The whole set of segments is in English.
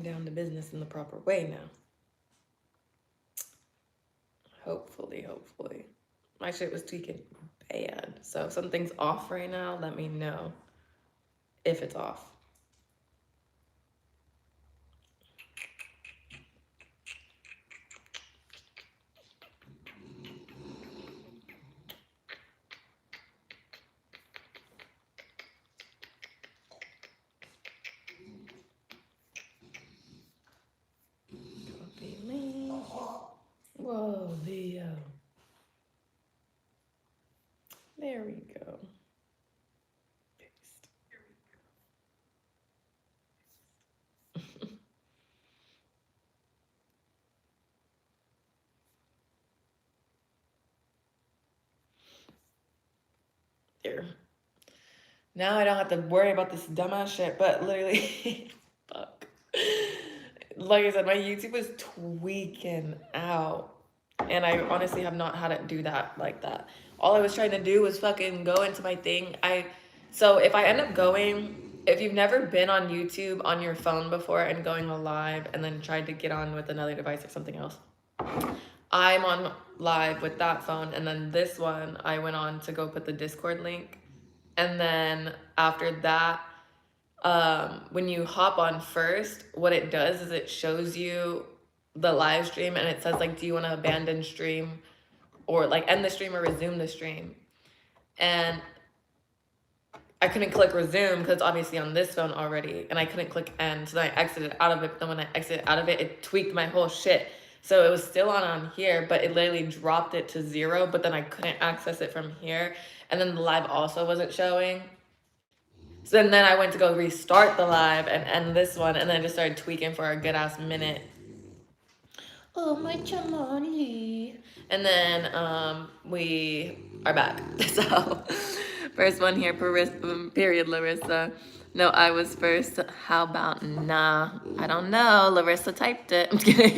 down to business in the proper way now. Hopefully. My shit was tweaking bad. So if something's off right now, let me know if it's off. Copy link. Whoa, Leo. There we go. Paste. There. Now I don't have to worry about this dumbass shit, but literally, fuck. Like I said, my YouTube was tweaking out. And I honestly have not had it do that like that. All I was trying to do was fucking go into my thing. So if I end up going, if you've never been on YouTube on your phone before and going live and then tried to get on with another device or something else, I'm on live with that phone, and then this one I went on to go put the Discord link. And then after that, when you hop on first, what it does is it shows you the live stream, and it says like, do you want to abandon stream or like end the stream or resume the stream? And I couldn't click resume because obviously on this phone already, and I couldn't click end, so then I exited out of it. But then when I exited out of it, it tweaked my whole shit. So it was still on here, but it literally dropped it to 0, but then I couldn't access it from here. And then the live also wasn't showing. So then I went to go restart the live and end this one, and then I just started tweaking for a good ass minute. Oh my chamali. And then we are back. So first one here, period, Larissa. No, I was first. How about nah? I don't know. Larissa typed it. I'm kidding.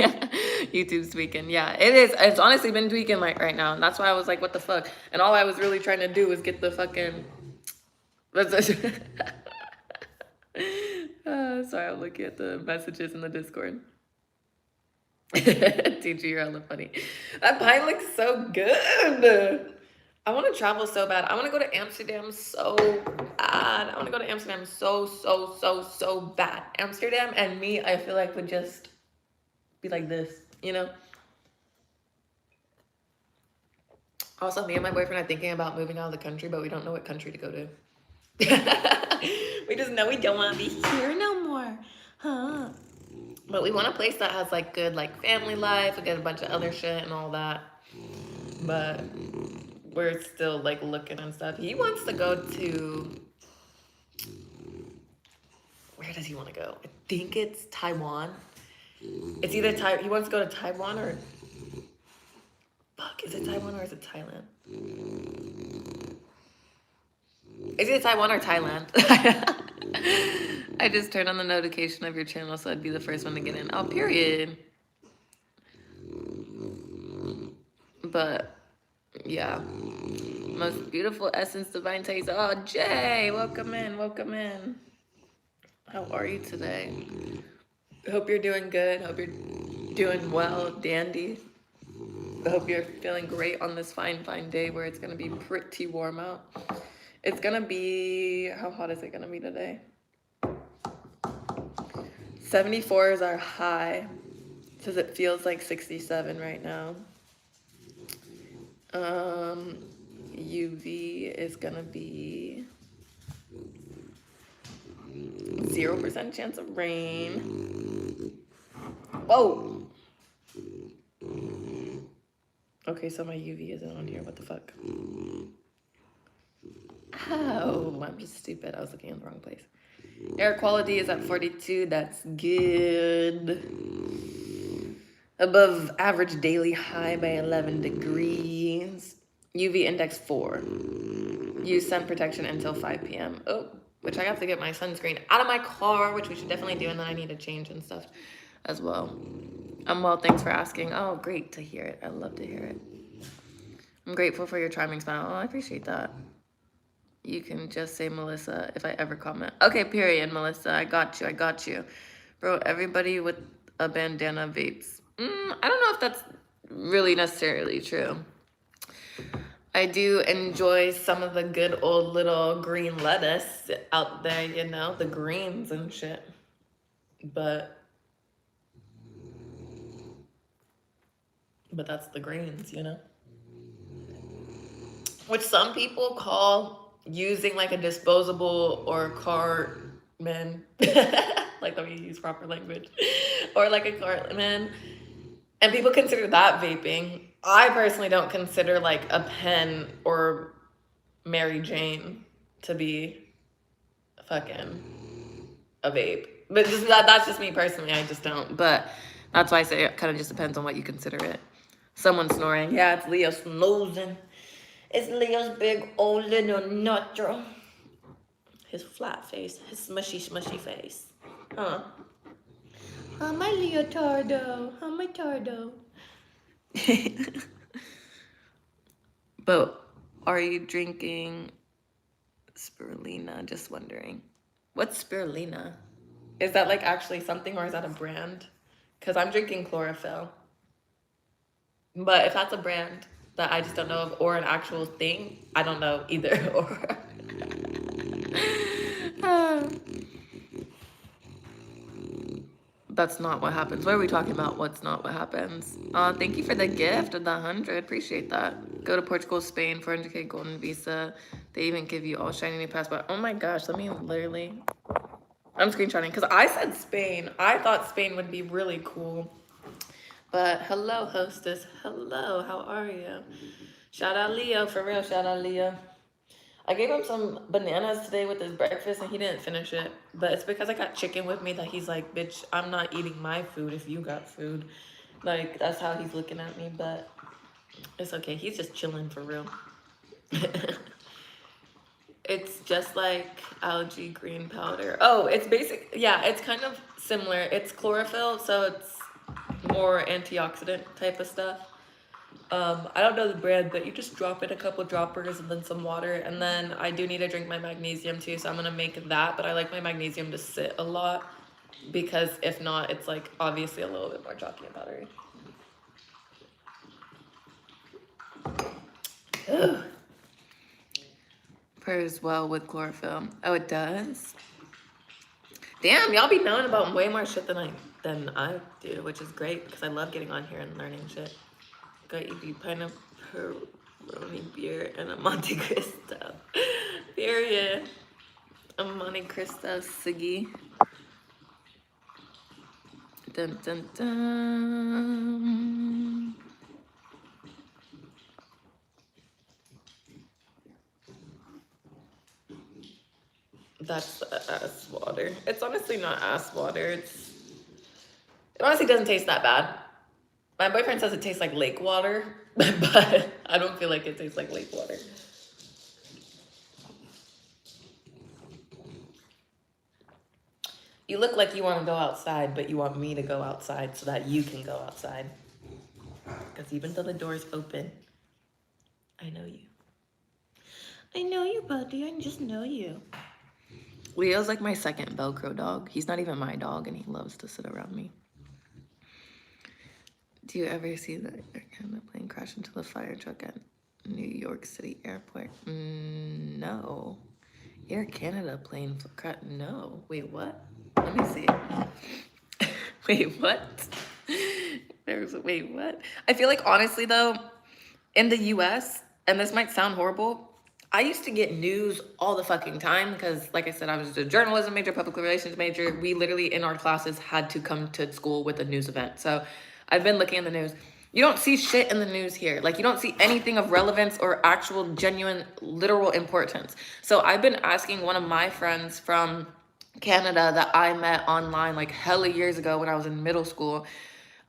YouTube's tweaking. Yeah, it is. It's honestly been tweaking like right now. And that's why I was like, what the fuck? And all I was really trying to do was get the fucking... sorry, I'm looking at the messages in the Discord. TG, you're hella funny. That pie looks so good. I want to travel so bad. I want to go to Amsterdam so bad. I want to go to Amsterdam so bad. Amsterdam and me, I feel like would just be like this, you know? Also, me and my boyfriend are thinking about moving out of the country, but we don't know what country to go to. We just know we don't want to be here no more, huh? But we want a place that has like good like family life. We get a bunch of other shit and all that. But we're still like looking and stuff. He wants to go to... Where does he want to go? I think it's Taiwan. It's either he wants to go to Taiwan or... Fuck, is it Taiwan or is it Thailand? It's either Taiwan or Thailand. I just turned on the notification of your channel so I'd be the first one to get in. Oh, period. But, yeah. Most beautiful essence, divine taste. Oh, Jay, welcome in. How are you today? Hope you're doing good. Hope you're doing well, dandy. I hope you're feeling great on this fine day where it's going to be pretty warm out. It's going to be... How hot is it going to be today? 74 is our high. Says it feels like 67 right now. UV is going to be 0% chance of rain. Whoa! Okay, so my UV isn't on here. What the fuck? Oh, I'm just stupid. I was looking in the wrong place. Air quality is at 42. That's good. Above average daily high by 11 degrees. UV index 4. Use sun protection until 5 p.m. Oh, which I have to get my sunscreen out of my car, which we should definitely do, and then I need to change and stuff as well. Well, thanks for asking. Oh, great to hear it. I love to hear it. I'm grateful for your charming smile. Oh, I appreciate that. You can just say Melissa if I ever comment. Okay, period, Melissa. I got you. Bro, everybody with a bandana vapes. I don't know if that's really necessarily true. I do enjoy some of the good old little green lettuce out there, you know, the greens and shit. But that's the greens, you know? Which some people call using like a disposable or Cartman, like let me use proper language, or like a Cartman, and people consider that vaping. I personally don't consider like a pen or Mary Jane to be fucking a vape. But just that's just me personally. I just don't. But that's why I say it kind of just depends on what you consider it. Someone snoring. Yeah, it's Leo snoozing. It's Leo's big old little nutro. His flat face. His smushy face. Huh. Oh, my leotardo. Oh, my tardo. But are you drinking spirulina? Just wondering. What's spirulina? Is that like actually something or is that a brand? Because I'm drinking chlorophyll. But if that's a brand that I just don't know of or an actual thing, I don't know either. Or that's not what happens. What are we talking about? What's not what happens? Thank you for the gift of the 100. Appreciate that. Go to Portugal, Spain, 400K golden visa. They even give you all shiny new passport. Oh my gosh, let me literally... I'm screenshotting because I said Spain. I thought Spain would be really cool. But hello, hostess. Hello, how are you? Shout out Leo, for real. Shout out Leo. I gave him some bananas today with his breakfast and he didn't finish it. But it's because I got chicken with me that he's like, bitch, I'm not eating my food if you got food. Like, that's how he's looking at me, but it's okay. He's just chilling for real. It's just like algae green powder. Oh, it's basic. Yeah, it's kind of similar. It's chlorophyll, so it's more antioxidant type of stuff. I don't know the brand, but you just drop in a couple droppers and then some water. And then I do need to drink my magnesium too, so I'm going to make that. But I like my magnesium to sit a lot because if not, it's like obviously a little bit more chalky and powdery. Ugh. Pairs well with chlorophyll. Oh, it does? Damn, y'all be knowing about way more shit than I do, which is great because I love getting on here and learning shit. Got you the pineapple beer and a Monte Cristo. Period. A Monte Cristo Siggy. Dun dun dun. That's ass water. It's honestly not ass water. It honestly doesn't taste that bad. My boyfriend says it tastes like lake water, but I don't feel like it tastes like lake water. You look like you want to go outside, but you want me to go outside so that you can go outside. Because even though the door's open, I know you. I know you, buddy. I just know you. Leo's like my second Velcro dog. He's not even my dog, and he loves to sit around me. Do you ever see the Air Canada plane crash into the fire truck at New York City Airport? No. Air Canada plane crash? No. Wait, what? Let me see. Wait, what? Wait, what? I feel like honestly though, in the US, and this might sound horrible, I used to get news all the fucking time because, like I said, I was a journalism major, public relations major. We literally in our classes had to come to school with a news event. So I've been looking at the news. You don't see shit in the news here. Like, you don't see anything of relevance or actual, genuine, literal importance. So I've been asking one of my friends from Canada that I met online like hella years ago when I was in middle school.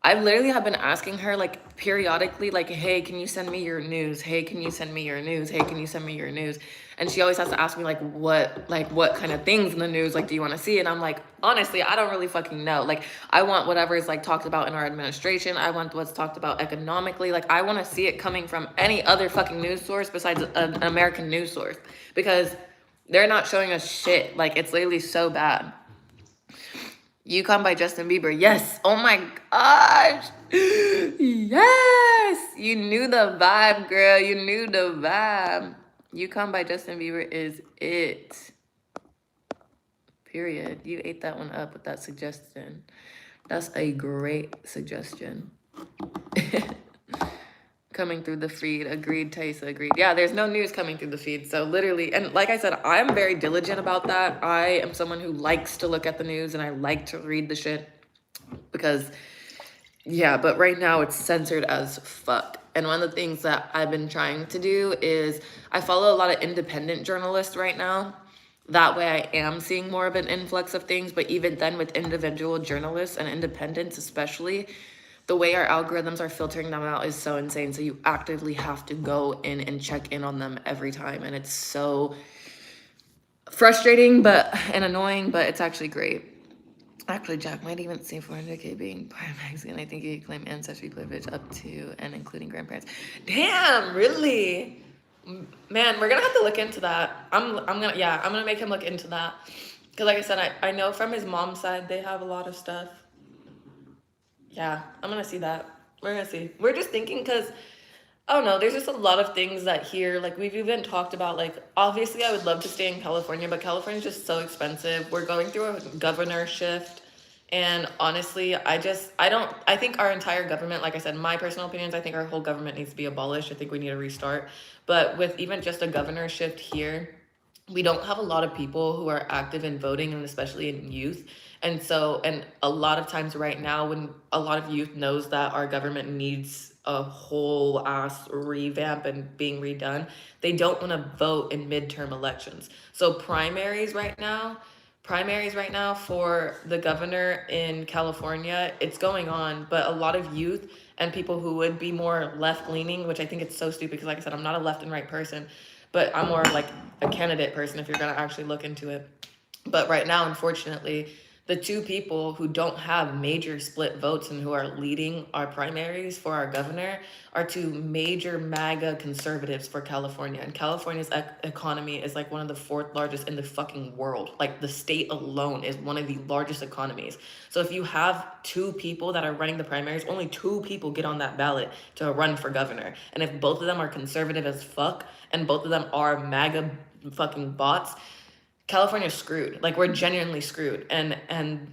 I literally have been asking her like periodically, like, hey, can you send me your news? Hey, can you send me your news? Hey, can you send me your news? And she always has to ask me like what kind of things in the news, like, do you want to see? And I'm like, honestly, I don't really fucking know. Like, I want whatever is like talked about in our administration. I want what's talked about economically. Like, I want to see it coming from any other fucking news source besides an American news source, because they're not showing us shit. Like, it's literally so bad. Yukon by Justin Bieber. Yes. Oh my gosh. Yes. You knew the vibe, girl. You knew the vibe. Yukon by Justin Bieber is it. Period. You ate that one up with that suggestion. That's a great suggestion. Coming through the feed. Agreed, Taiesa, agreed. Yeah, there's no news coming through the feed. So literally, and like I said, I'm very diligent about that. I am someone who likes to look at the news and I like to read the shit because, yeah, but right now it's censored as fuck. And one of the things that I've been trying to do is I follow a lot of independent journalists right now. That way I am seeing more of an influx of things. But even then, with individual journalists and independents especially, the way our algorithms are filtering them out is so insane. So you actively have to go in and check in on them every time. And it's so frustrating and annoying, but it's actually great. Actually, Jack might even say 400K being part of Mexican. I think he could claim ancestry privilege up to and including grandparents. Damn, really? Man, we're gonna have to look into that. I'm gonna make him look into that. Cause like I said, I know from his mom's side they have a lot of stuff. Yeah, I'm gonna see that. We're gonna see. We're just thinking because I don't know, there's just a lot of things that here, like we've even talked about, like obviously I would love to stay in California, but California's just so expensive. We're going through a governor shift. And honestly, I think our entire government, like I said, my personal opinions, I think our whole government needs to be abolished. I think we need a restart. But with even just a governor shift here, we don't have a lot of people who are active in voting, and especially in youth. And a lot of times right now, when a lot of youth knows that our government needs a whole ass revamp and being redone, they don't want to vote in midterm elections. So primaries right now for the governor in California, it's going on, but a lot of youth and people who would be more left leaning, which I think it's so stupid because like I said, I'm not a left and right person, but I'm more like a candidate person if you're going to actually look into it. But right now, unfortunately, the two people who don't have major split votes and who are leading our primaries for our governor are two major MAGA conservatives for California. And California's economy is like one of the fourth largest in the fucking world. Like the state alone is one of the largest economies. So if you have two people that are running the primaries, only two people get on that ballot to run for governor. And if both of them are conservative as fuck and both of them are MAGA fucking bots, California's screwed. Like we're genuinely screwed, and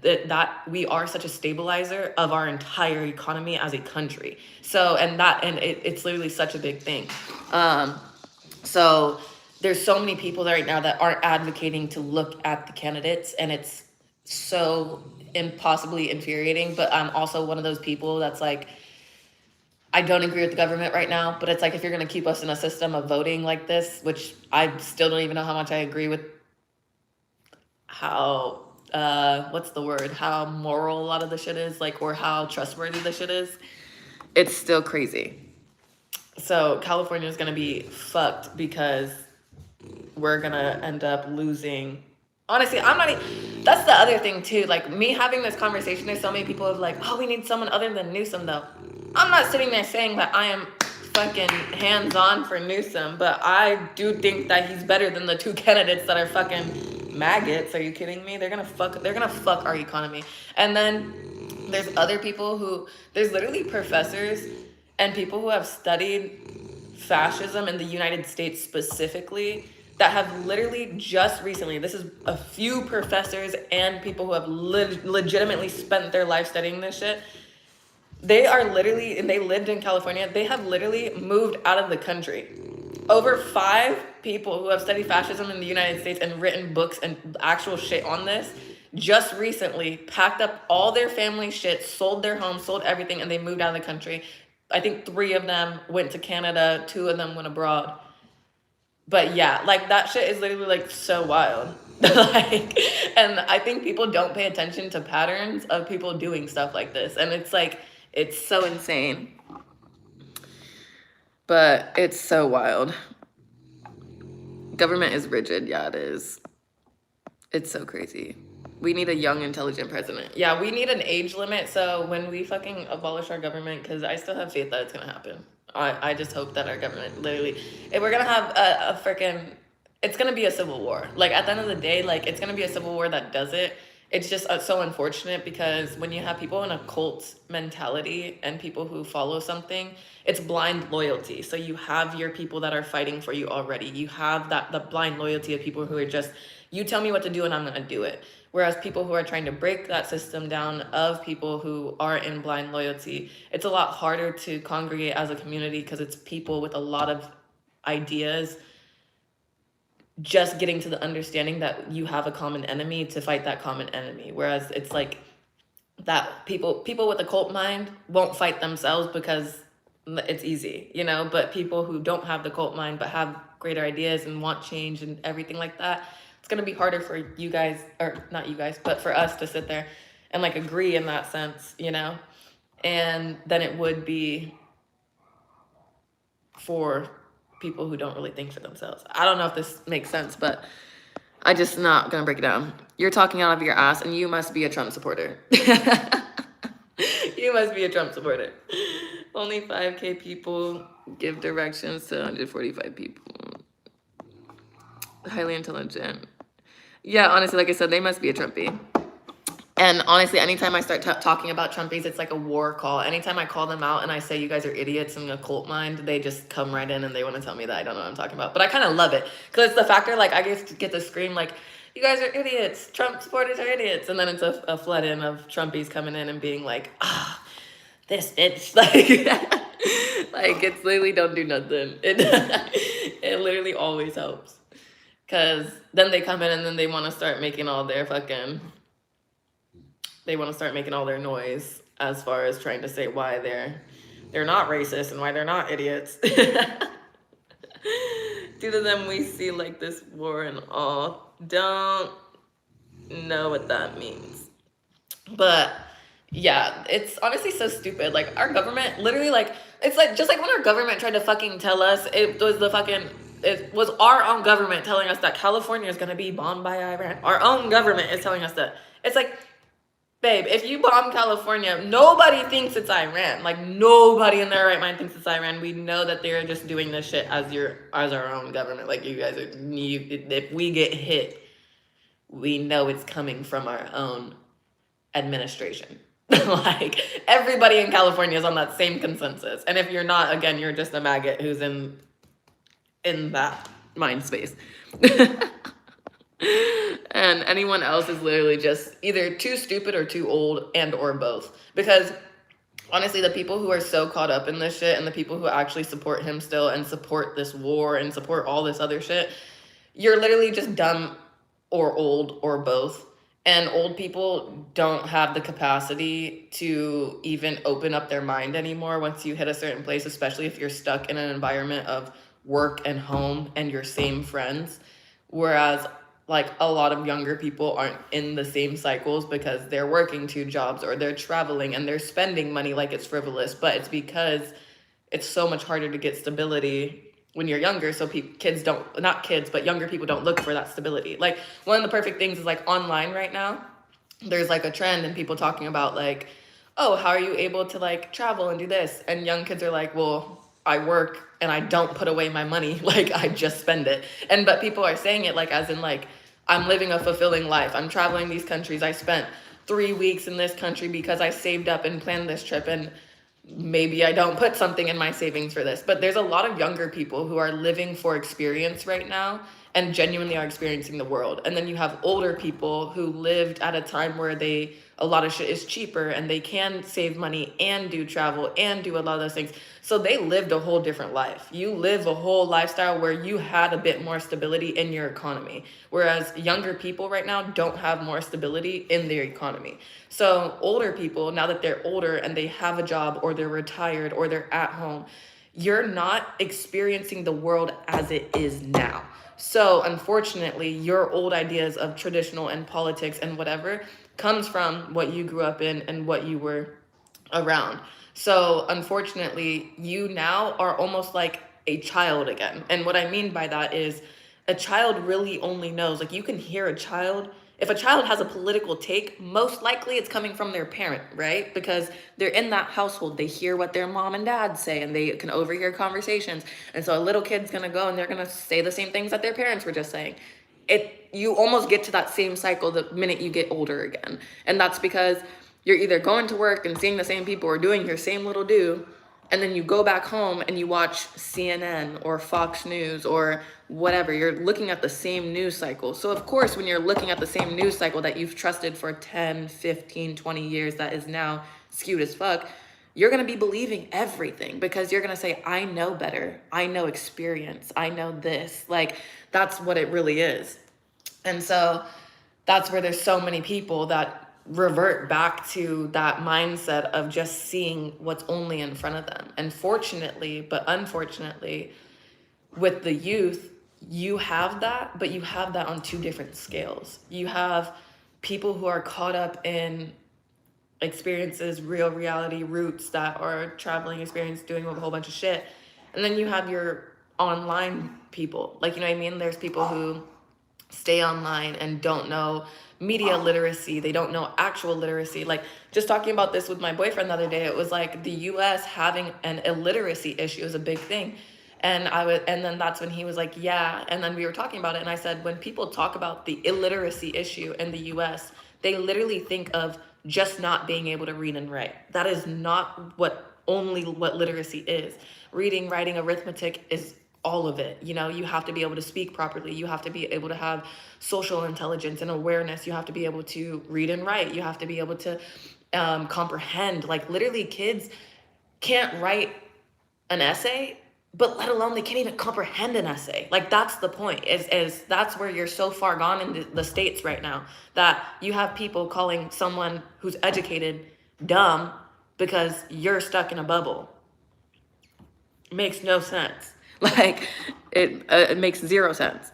that we are such a stabilizer of our entire economy as a country. So it's literally such a big thing. So there's so many people right now that aren't advocating to look at the candidates, and it's so impossibly infuriating. But I'm also one of those people that's like, I don't agree with the government right now, but it's like if you're gonna keep us in a system of voting like this, which I still don't even know how much I agree with how what's the word, how moral a lot of the shit is, like, or how trustworthy the shit is, it's still crazy. So California is gonna be fucked because we're gonna end up losing. Honestly, that's the other thing too, like me having this conversation, there's so many people who are like, oh, we need someone other than Newsom though. I'm not sitting there saying that I am fucking hands-on for Newsom, but I do think that he's better than the two candidates that are fucking maggots. Are you kidding me? They're gonna fuck our economy. And then there's other people there's literally professors and people who have studied fascism in the United States specifically that have literally just recently, this is a few professors and people who have legitimately spent their life studying this shit. They are literally, and they lived in California, they have literally moved out of the country. Over 5 people who have studied fascism in the United States and written books and actual shit on this just recently packed up all their family shit, sold their home, sold everything, and they moved out of the country. I think 3 of them went to Canada, 2 of them went abroad. But yeah, like that shit is literally like so wild. Like, and I think people don't pay attention to patterns of people doing stuff like this. And it's like, it's so insane. But it's so wild. Government is rigid. Yeah, it is. It's so crazy. We need a young, intelligent president. Yeah, we need an age limit. So when we fucking abolish our government, because I still have faith that it's going to happen. I just hope that our government literally, if we're going to have a freaking, it's going to be a civil war. Like at the end of the day, like it's going to be a civil war that does it. it's just so unfortunate because when you have people in a cult mentality and people who follow something, it's blind loyalty. So you have your people that are fighting for you already. You have that the blind loyalty of people who are just, you tell me what to do and I'm going to do it. Whereas people who are trying to break that system down of people who are in blind loyalty, it's a lot harder to congregate as a community because it's people with a lot of ideas just getting to the understanding that you have a common enemy to fight that common enemy. Whereas it's like that people with a cult mind won't fight themselves because it's easy, you know, but people who don't have the cult mind but have greater ideas and want change and everything like that, it's going to be harder for you guys, or not you guys, but for us to sit there and like agree in that sense, you know, and then it would be for people who don't really think for themselves. I don't know if this makes sense, but I just not gonna break it down. You're talking out of your ass and you must be a Trump supporter. You must be a Trump supporter. Only 5K people give directions to 145 people. Highly intelligent. Yeah, honestly, like I said, they must be a Trumpy. And honestly, anytime I start talking about Trumpies, it's like a war call. Anytime I call them out and I say you guys are idiots in a cult mind, they just come right in and they want to tell me that I don't know what I'm talking about. But I kind of love it because it's the factor, like I get to scream like, you guys are idiots. Trump supporters are idiots. And then it's a flood in of Trumpies coming in and being like, ah, this bitch. Like it's literally don't do nothing. It literally always helps. Because then they come in and then they want to start making all their noise as far as trying to say why they're not racist and why they're not idiots. Due to them, we see like this war and all. Don't know what that means. But yeah, it's honestly so stupid. Like our government literally like, it's like, just like when our government tried to fucking tell us it was our own government telling us that California is going to be bombed by Iran. Our own government is telling us that. It's like, babe, if you bomb California, nobody thinks it's Iran. Like nobody in their right mind thinks it's Iran. We know that they're just doing this shit as our own government. Like you guys if we get hit, we know it's coming from our own administration. Like everybody in California is on that same consensus. And if you're not, again, you're just a maggot who's in that mind space. And anyone else is literally just either too stupid or too old and or both. Because honestly, the people who are so caught up in this shit and the people who actually support him still and support this war and support all this other shit, you're literally just dumb or old or both. And old people don't have the capacity to even open up their mind anymore once you hit a certain place, especially if you're stuck in an environment of work and home and your same friends. Whereas like a lot of younger people aren't in the same cycles because they're working 2 jobs or they're traveling and they're spending money like it's frivolous, but it's because it's so much harder to get stability when you're younger. So younger people don't look for that stability. Like one of the perfect things is like online right now, there's like a trend and people talking about like, oh, how are you able to like travel and do this? And young kids are like, well, I work and I don't put away my money. Like I just spend it. But people are saying it like, as in like, I'm living a fulfilling life. I'm traveling these countries. I spent 3 weeks in this country because I saved up and planned this trip. And maybe I don't put something in my savings for this, but there's a lot of younger people who are living for experience right now and genuinely are experiencing the world. And then you have older people who lived at a time where a lot of shit is cheaper and they can save money and do travel and do a lot of those things. So they lived a whole different life. You live a whole lifestyle where you had a bit more stability in your economy. Whereas younger people right now don't have more stability in their economy. So older people, now that they're older and they have a job or they're retired or they're at home, you're not experiencing the world as it is now. So unfortunately, your old ideas of traditional and politics and whatever comes from what you grew up in and what you were around. So unfortunately, you now are almost like a child again. And what I mean by that is a child really only knows, like you can hear a child. If a child has a political take, most likely it's coming from their parent, right? Because they're in that household. They hear what their mom and dad say and they can overhear conversations. And so a little kid's gonna go and they're gonna say the same things that their parents were just saying. you almost get to that same cycle the minute you get older again. And that's because you're either going to work and seeing the same people or doing your same little do, and then you go back home and you watch CNN or Fox News or whatever. You're looking at the same news cycle. So of course, when you're looking at the same news cycle that you've trusted for 10, 15, 20 years that is now skewed as fuck, you're going to be believing everything because you're going to say, I know better. I know experience. I know this. Like, that's what it really is. And so that's where there's so many people that revert back to that mindset of just seeing what's only in front of them. And fortunately, but unfortunately, with the youth, you have that, but you have that on two different scales. You have people who are caught up in experiences, real reality roots that are traveling experience, doing a whole bunch of shit. And then you have your online people. Like, you know what I mean? There's people who stay online and don't know media literacy. They don't know actual literacy. Like, just talking about this with my boyfriend the other day, it was like the US having an illiteracy issue is a big thing. And then that's when he was like, yeah. And then we were talking about it. And I said, when people talk about the illiteracy issue in the US, they literally think of just not being able to read and write. That is not what literacy is. Reading, writing, arithmetic is all of it. You know, you have to be able to speak properly. You have to be able to have social intelligence and awareness. You have to be able to read and write. You have to be able to comprehend. Like, literally, kids can't write an essay, but let alone they can't even comprehend an essay. Like, that's the point, is that's where you're so far gone in the States right now, that you have people calling someone who's educated dumb because you're stuck in a bubble. It makes no sense. Like, it makes zero sense.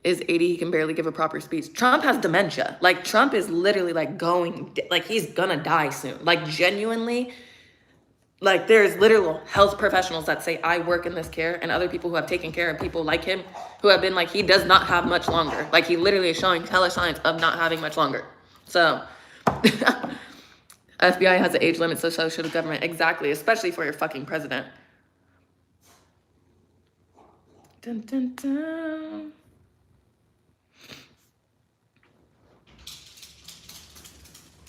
Is 80, he can barely give a proper speech. Trump has dementia. Like, Trump is literally like like he's gonna die soon. Like, genuinely, like, there's literal health professionals that say, I work in this care, and other people who have taken care of people like him who have been like, he does not have much longer. Like, he literally is showing signs of not having much longer. So, FBI has an age limit, so should the government. Exactly, especially for your fucking president. Dun, dun, dun.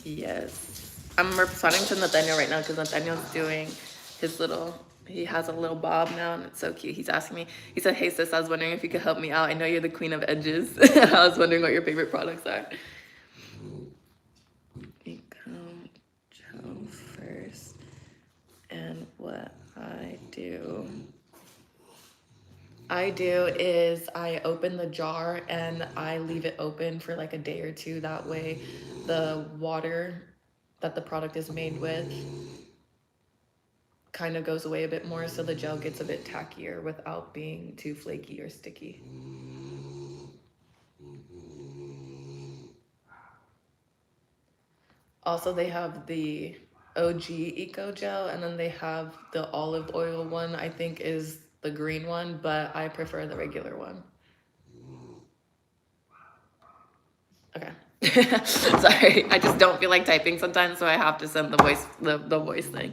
Yes. I'm responding to Nathaniel right now because Nathaniel's doing his he has a little bob now, and it's so cute. He's asking me, he said, hey sis, I was wondering if you could help me out. I know you're the queen of edges. I was wondering what your favorite products are. Become Joe first. And what I do is I open the jar and I leave it open for like a day or two. That way the water that the product is made with kind of goes away a bit more, so the gel gets a bit tackier without being too flaky or sticky. Also, they have the OG Eco Gel, and then they have the olive oil one, I think is the green one, but I prefer the regular one. Okay. Sorry, I just don't feel like typing sometimes, so I have to send the voice thing.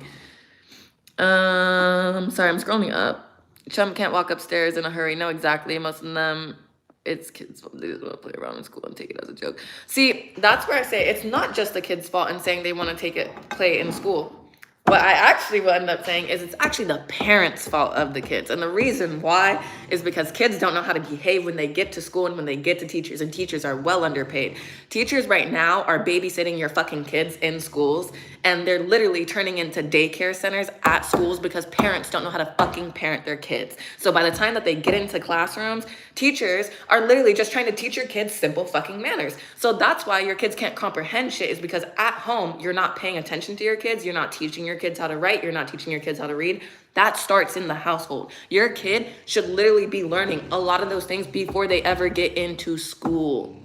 Sorry, I'm scrolling up. Trump can't walk upstairs in a hurry. No, exactly. Most of them, it's kids will play around in school and take it as a joke. See, that's where I say it's not just the kids' fault in saying they want to play in school. What I actually will end up saying is it's actually the parents' fault of the kids. And the reason why is because kids don't know how to behave when they get to school and when they get to teachers, and teachers are well underpaid. Teachers right now are babysitting your fucking kids in schools, and they're literally turning into daycare centers at schools because parents don't know how to fucking parent their kids. So by the time that they get into classrooms, teachers are literally just trying to teach your kids simple fucking manners. So that's why your kids can't comprehend shit, is because at home, you're not paying attention to your kids. You're not teaching your kids how to write. You're not teaching your kids how to read. That starts in the household. Your kid should literally be learning a lot of those things before they ever get into school.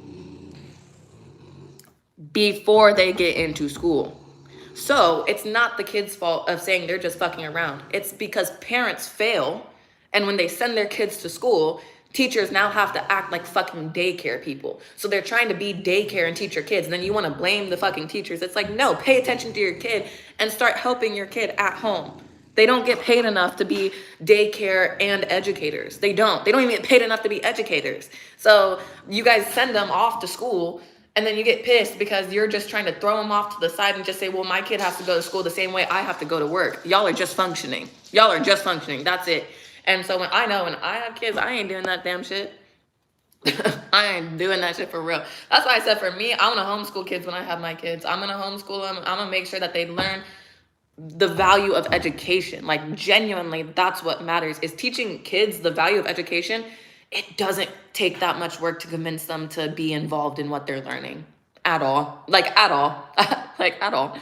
Before they get into school. So it's not the kids' fault of saying they're just fucking around. It's because parents fail, and when they send their kids to school, teachers now have to act like fucking daycare people. So they're trying to be daycare and teach your kids, and then you want to blame the fucking teachers. It's like, no, pay attention to your kid and start helping your kid at home. They don't get paid enough to be daycare and educators. They don't even get paid enough to be educators. So you guys send them off to school, and then you get pissed because you're just trying to throw them off to the side and just say, well, my kid has to go to school the same way I have to go to work. Y'all are just functioning. Y'all are just functioning. That's it. And so when I have kids, I ain't doing that damn shit. I ain't doing that shit for real. That's why I said for me, I want to homeschool kids when I have my kids. I'm going to homeschool them. I'm going to make sure that they learn the value of education. Like, genuinely, that's what matters, is teaching kids the value of education. It doesn't take that much work to convince them to be involved in what they're learning at all. Like, at all. Like, at all.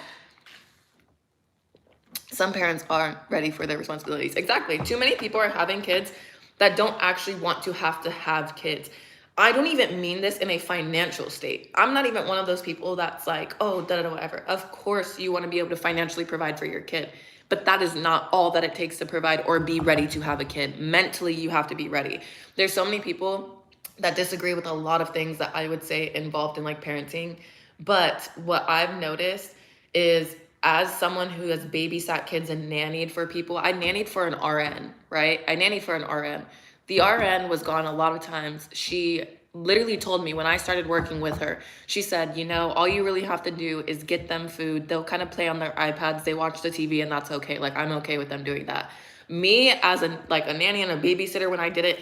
Some parents aren't ready for their responsibilities. Exactly. Too many people are having kids that don't actually want to have kids. I don't even mean this in a financial state. I'm not even one of those people that's like, oh, whatever. Of course you want to be able to financially provide for your kid, but that is not all that it takes to provide or be ready to have a kid. Mentally, you have to be ready. There's so many people that disagree with a lot of things that I would say involved in like parenting. But what I've noticed is, as someone who has babysat kids and nannied for people, I nannied for an RN, right? I nannied for an RN. The RN was gone a lot of times. She literally told me when I started working with her, she said, all you really have to do is get them food. They'll kind of play on their iPads. They watch the TV, and that's okay. Like, I'm okay with them doing that. Me as a nanny and a babysitter, when I did it,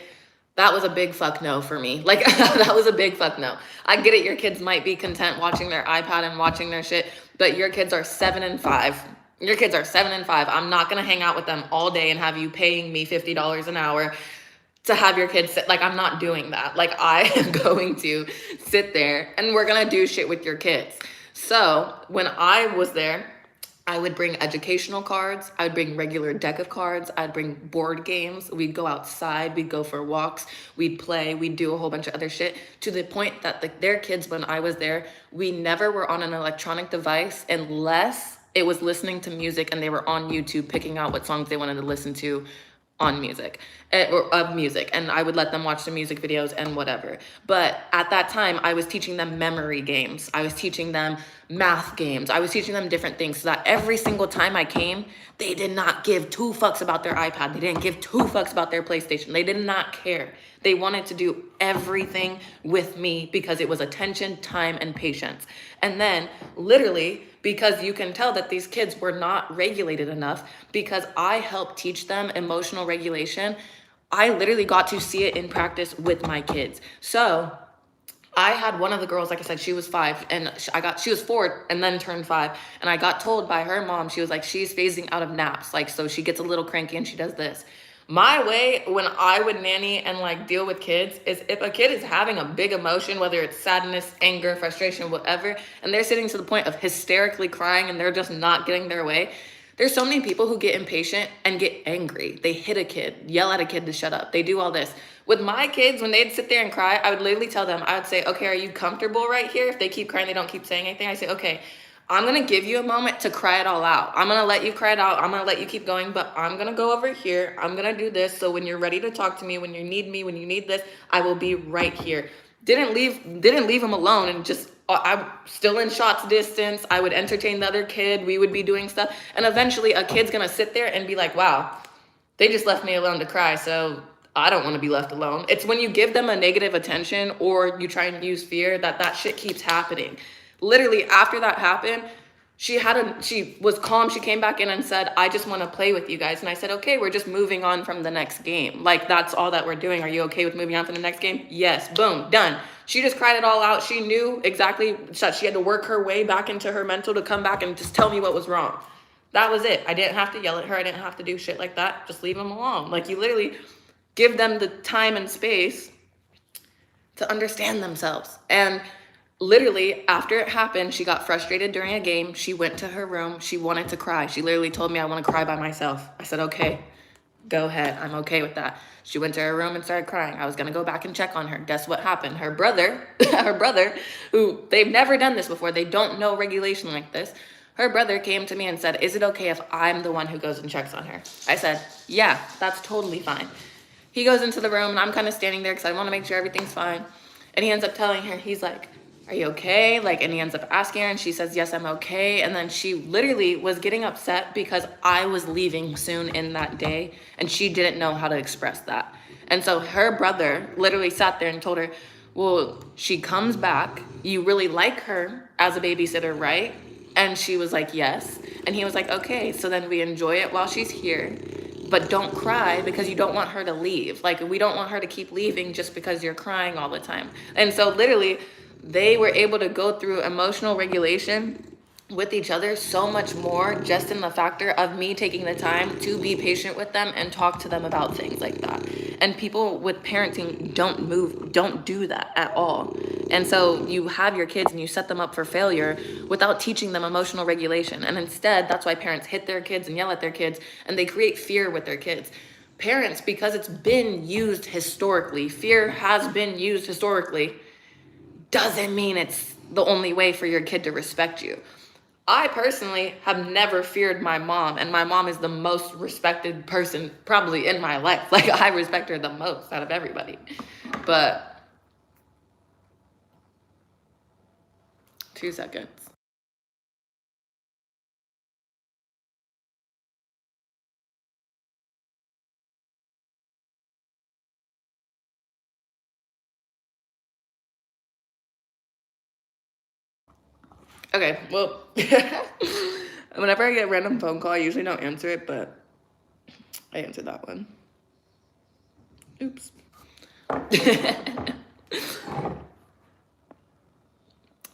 that was a big fuck no for me. Like, that was a big fuck no. I get it. Your kids might be content watching their iPad and watching their shit, but your kids are 7 and 5. Your kids are 7 and 5. I'm not going to hang out with them all day and have you paying me $50 an hour to have your kids sit. Like, I'm not doing that. Like, I am going to sit there and we're going to do shit with your kids. So when I was there, I would bring educational cards. I would bring regular deck of cards. I'd bring board games. We'd go outside. We'd go for walks. We'd play. We'd do a whole bunch of other shit, to the point that their kids, when I was there, we never were on an electronic device unless it was listening to music and they were on YouTube picking out what songs they wanted to listen to on music, or of music, and I would let them watch the music videos and whatever. But at that time, I was teaching them memory games. I was teaching them math games. I was teaching them different things, so that every single time I came, they did not give 2 fucks about their iPad. They didn't give 2 fucks about their PlayStation. They did not care. They wanted to do everything with me because it was attention, time, and patience. And then literally, because you can tell that these kids were not regulated enough, because I helped teach them emotional regulation, I literally got to see it in practice with my kids. So I had one of the girls, like I said, she was 5, and she was 4 and then turned 5. And I got told by her mom, she was like, she's phasing out of naps. Like, so she gets a little cranky and she does this. My way when I would nanny and like deal with kids is, if a kid is having a big emotion, whether it's sadness, anger, frustration, whatever, and they're sitting to the point of hysterically crying and they're just not getting their way, there's so many people who get impatient and get angry. They hit a kid, yell at a kid to shut up. They do all this. With my kids, when they'd sit there and cry, I would literally tell them, I would say, okay, are you comfortable right here? If they keep crying, they don't keep saying anything, I say, okay, I'm going to give you a moment to cry it all out. I'm going to let you cry it out. I'm going to let you keep going, but I'm going to go over here. I'm going to do this. So when you're ready to talk to me, when you need this, I will be right here. Didn't leave him alone, and just, I'm still in shots distance. I would entertain the other kid. We would be doing stuff. And eventually a kid's going to sit there and be like, wow, they just left me alone to cry. So I don't want to be left alone. It's when you give them a negative attention or you try and use fear that shit keeps happening. Literally, after that happened, she was calm. She came back in and said, I just want to play with you guys. And I said, okay, we're just moving on from the next game. Like, that's all that we're doing. Are you okay with moving on from the next game? Yes. Boom. Done. She just cried it all out. She knew exactly that she had to work her way back into her mental to come back and just tell me what was wrong. That was it. I didn't have to yell at her. I didn't have to do shit like that. Just leave them alone. Like, you literally give them the time and space to understand themselves. And literally, after it happened, she got frustrated during a game. She went to her room. She wanted to cry. She literally told me, I want to cry by myself. I said, okay, go ahead. I'm okay with that. She went to her room and started crying. I was going to go back and check on her. Guess what happened? Her brother, who they've never done this before. They don't know regulation like this. Her brother came to me and said, is it okay if I'm the one who goes and checks on her? I said, yeah, that's totally fine. He goes into the room and I'm kind of standing there because I want to make sure everything's fine. And he ends up telling her, he's like, are you okay? Like, and he ends up asking her, and she says, yes, I'm okay. And then she literally was getting upset because I was leaving soon in that day, and she didn't know how to express that. And so her brother literally sat there and told her, well, she comes back, you really like her as a babysitter, right? And she was like, yes. And he was like, okay, so then we enjoy it while she's here, but don't cry because you don't want her to leave. Like, we don't want her to keep leaving just because you're crying all the time. And so literally they were able to go through emotional regulation with each other so much more just in the factor of me taking the time to be patient with them and talk to them about things like that. And people with parenting don't do that at all. And so you have your kids and you set them up for failure without teaching them emotional regulation. And instead, that's why parents hit their kids and yell at their kids, and they create fear with their kids. Parents, because it's been used historically, fear has been used historically, doesn't mean it's the only way for your kid to respect you. I personally have never feared my mom, and my mom is the most respected person probably in my life. Like, I respect her the most out of everybody. But 2 seconds. Okay, well, whenever I get a random phone call, I usually don't answer it, but I answered that one. Oops.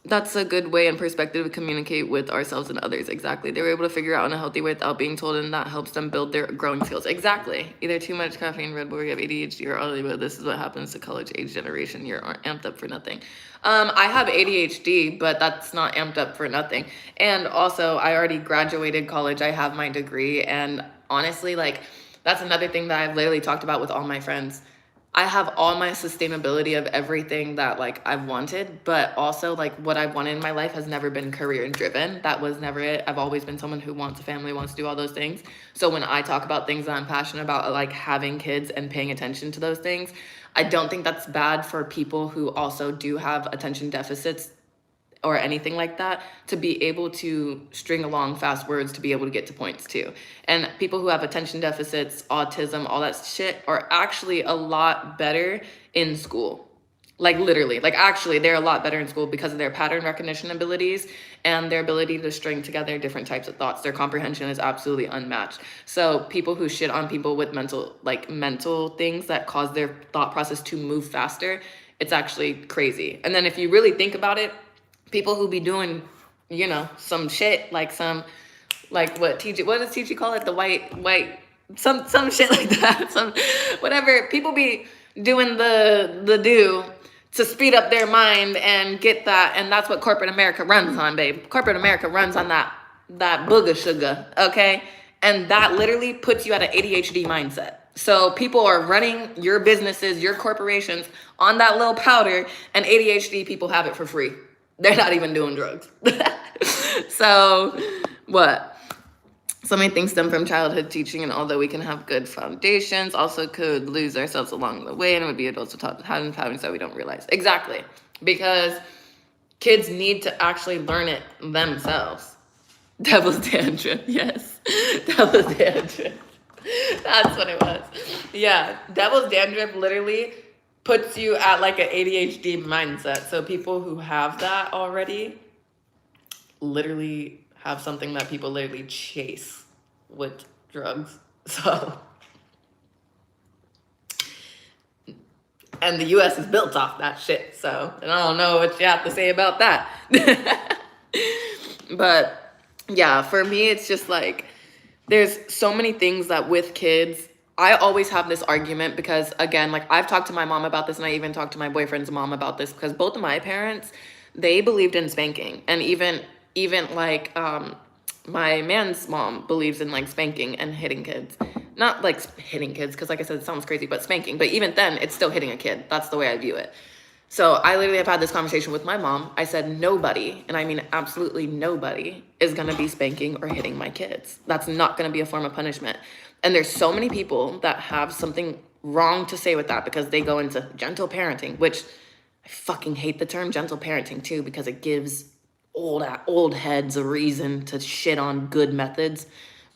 That's a good way and perspective to communicate with ourselves and others. Exactly. They were able to figure out in a healthy way without being told, and that helps them build their growing skills. Exactly. Either too much caffeine, Red Bull, you have ADHD, or all of it. This is what happens to college age generation. You're amped up for nothing. I have ADHD, but that's not amped up for nothing. And also, I already graduated college. I have my degree. And honestly, like, that's another thing that I've literally talked about with all my friends. I have all my sustainability of everything that like I've wanted, but also like what I wanted in my life has never been career driven. That was never it. I've always been someone who wants a family, wants to do all those things. So when I talk about things that I'm passionate about, like having kids and paying attention to those things, I don't think that's bad for people who also do have attention deficits or anything like that, to be able to string along fast words to be able to get to points too. And people who have attention deficits, autism, all that shit are actually a lot better in school. Like literally, like actually they're a lot better in school because of their pattern recognition abilities and their ability to string together different types of thoughts. Their comprehension is absolutely unmatched. So people who shit on people with mental things that cause their thought process to move faster, it's actually crazy. And then if you really think about it, people who be doing, some shit, like what does TG call it? The white, some shit like that. Some, whatever. People be doing the do to speed up their mind and get that. And that's what corporate America runs on, babe. Corporate America runs on that booger sugar. Okay. And that literally puts you at an ADHD mindset. So people are running your businesses, your corporations on that little powder, and ADHD people have it for free. They're not even doing drugs. So what? So many things stem from childhood teaching, and although we can have good foundations, also could lose ourselves along the way, and it would be adults without having patterns that we don't realize. Exactly. Because kids need to actually learn it themselves. Devil's dandruff, yes. Devil's dandruff. That's what it was. Yeah, devil's dandruff literally puts you at like an ADHD mindset. So people who have that already literally have something that people literally chase with drugs. So, and the US is built off that shit. So, and I don't know what you have to say about that. But yeah, for me, it's just like, there's so many things that with kids, I always have this argument because, again, like I've talked to my mom about this, and I even talked to my boyfriend's mom about this, because both of my parents, they believed in spanking. And even like my man's mom believes in like spanking and hitting kids. Not like hitting kids, because like I said, it sounds crazy, but spanking. But even then, it's still hitting a kid. That's the way I view it. So I literally have had this conversation with my mom. I said, nobody, and I mean absolutely nobody, is going to be spanking or hitting my kids. That's not going to be a form of punishment. And there's so many people that have something wrong to say with that, because they go into gentle parenting, which I fucking hate the term gentle parenting too, because it gives old heads a reason to shit on good methods,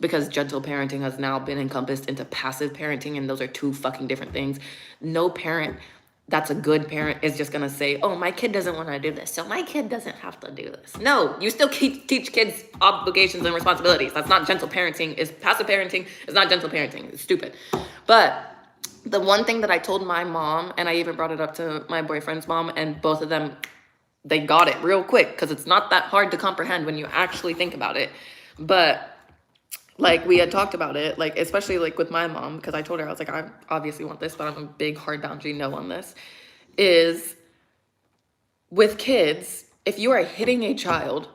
because gentle parenting has now been encompassed into passive parenting, and those are two fucking different things. No parent that's a good parent is just gonna say, oh, my kid doesn't want to do this, so my kid doesn't have to do this. No, you still teach kids obligations and responsibilities. That's not gentle parenting. Is passive parenting. It's not gentle parenting. It's stupid. But the one thing that I told my mom, and I even brought it up to my boyfriend's mom, and both of them, they got it real quick, because it's not that hard to comprehend when you actually think about it. But like, we had talked about it, like, especially like with my mom, because I told her, I was like, I obviously want this, but I'm a big hard boundary no on this, is with kids, if you are hitting a child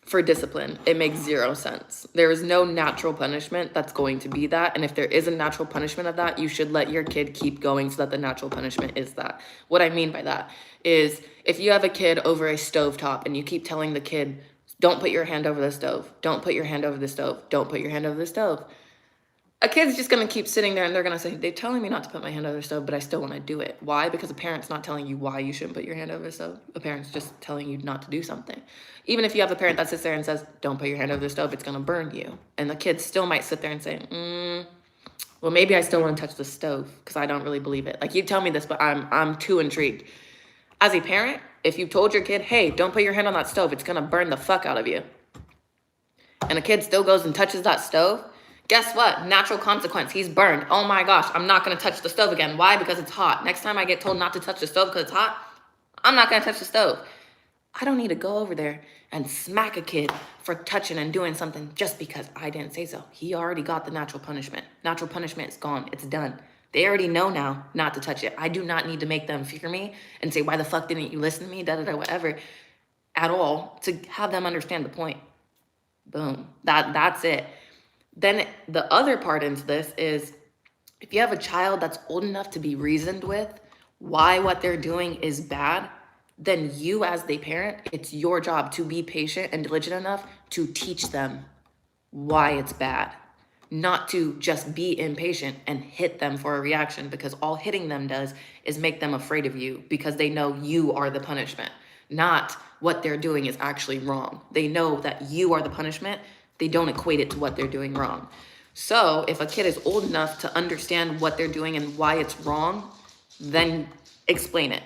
for discipline, it makes zero sense. There is no natural punishment that's going to be that. And if there is a natural punishment of that, you should let your kid keep going so that the natural punishment is that. What I mean by that is, if you have a kid over a stovetop and you keep telling the kid, don't put your hand over the stove, don't put your hand over the stove, don't put your hand over the stove, a kid's just going to keep sitting there and they're going to say, they're telling me not to put my hand over the stove, but I still want to do it. Why? Because a parent's not telling you why you shouldn't put your hand over the stove. A parent's just telling you not to do something. Even if you have a parent that sits there and says, don't put your hand over the stove, it's going to burn you. And the kid still might sit there and say, well, maybe I still want to touch the stove because I don't really believe it. Like, you tell me this, but I'm too intrigued. As a parent, if you've told your kid, hey, don't put your hand on that stove, it's going to burn the fuck out of you, and a kid still goes and touches that stove, guess what? Natural consequence. He's burned. Oh my gosh, I'm not going to touch the stove again. Why? Because it's hot. Next time I get told not to touch the stove because it's hot, I'm not going to touch the stove. I don't need to go over there and smack a kid for touching and doing something just because I didn't say so. He already got the natural punishment. Natural punishment is gone. It's done. They already know now not to touch it. I do not need to make them fear me and say, why the fuck didn't you listen to me? Whatever. At all, to have them understand the point. Boom. That's it. Then the other part into this is, if you have a child that's old enough to be reasoned with why what they're doing is bad, then you as the parent, it's your job to be patient and diligent enough to teach them why it's bad, not to just be impatient and hit them for a reaction, because all hitting them does is make them afraid of you, because they know you are the punishment, not what they're doing is actually wrong. They know that you are the punishment. They don't equate it to what they're doing wrong. So if a kid is old enough to understand what they're doing and why it's wrong, then explain it.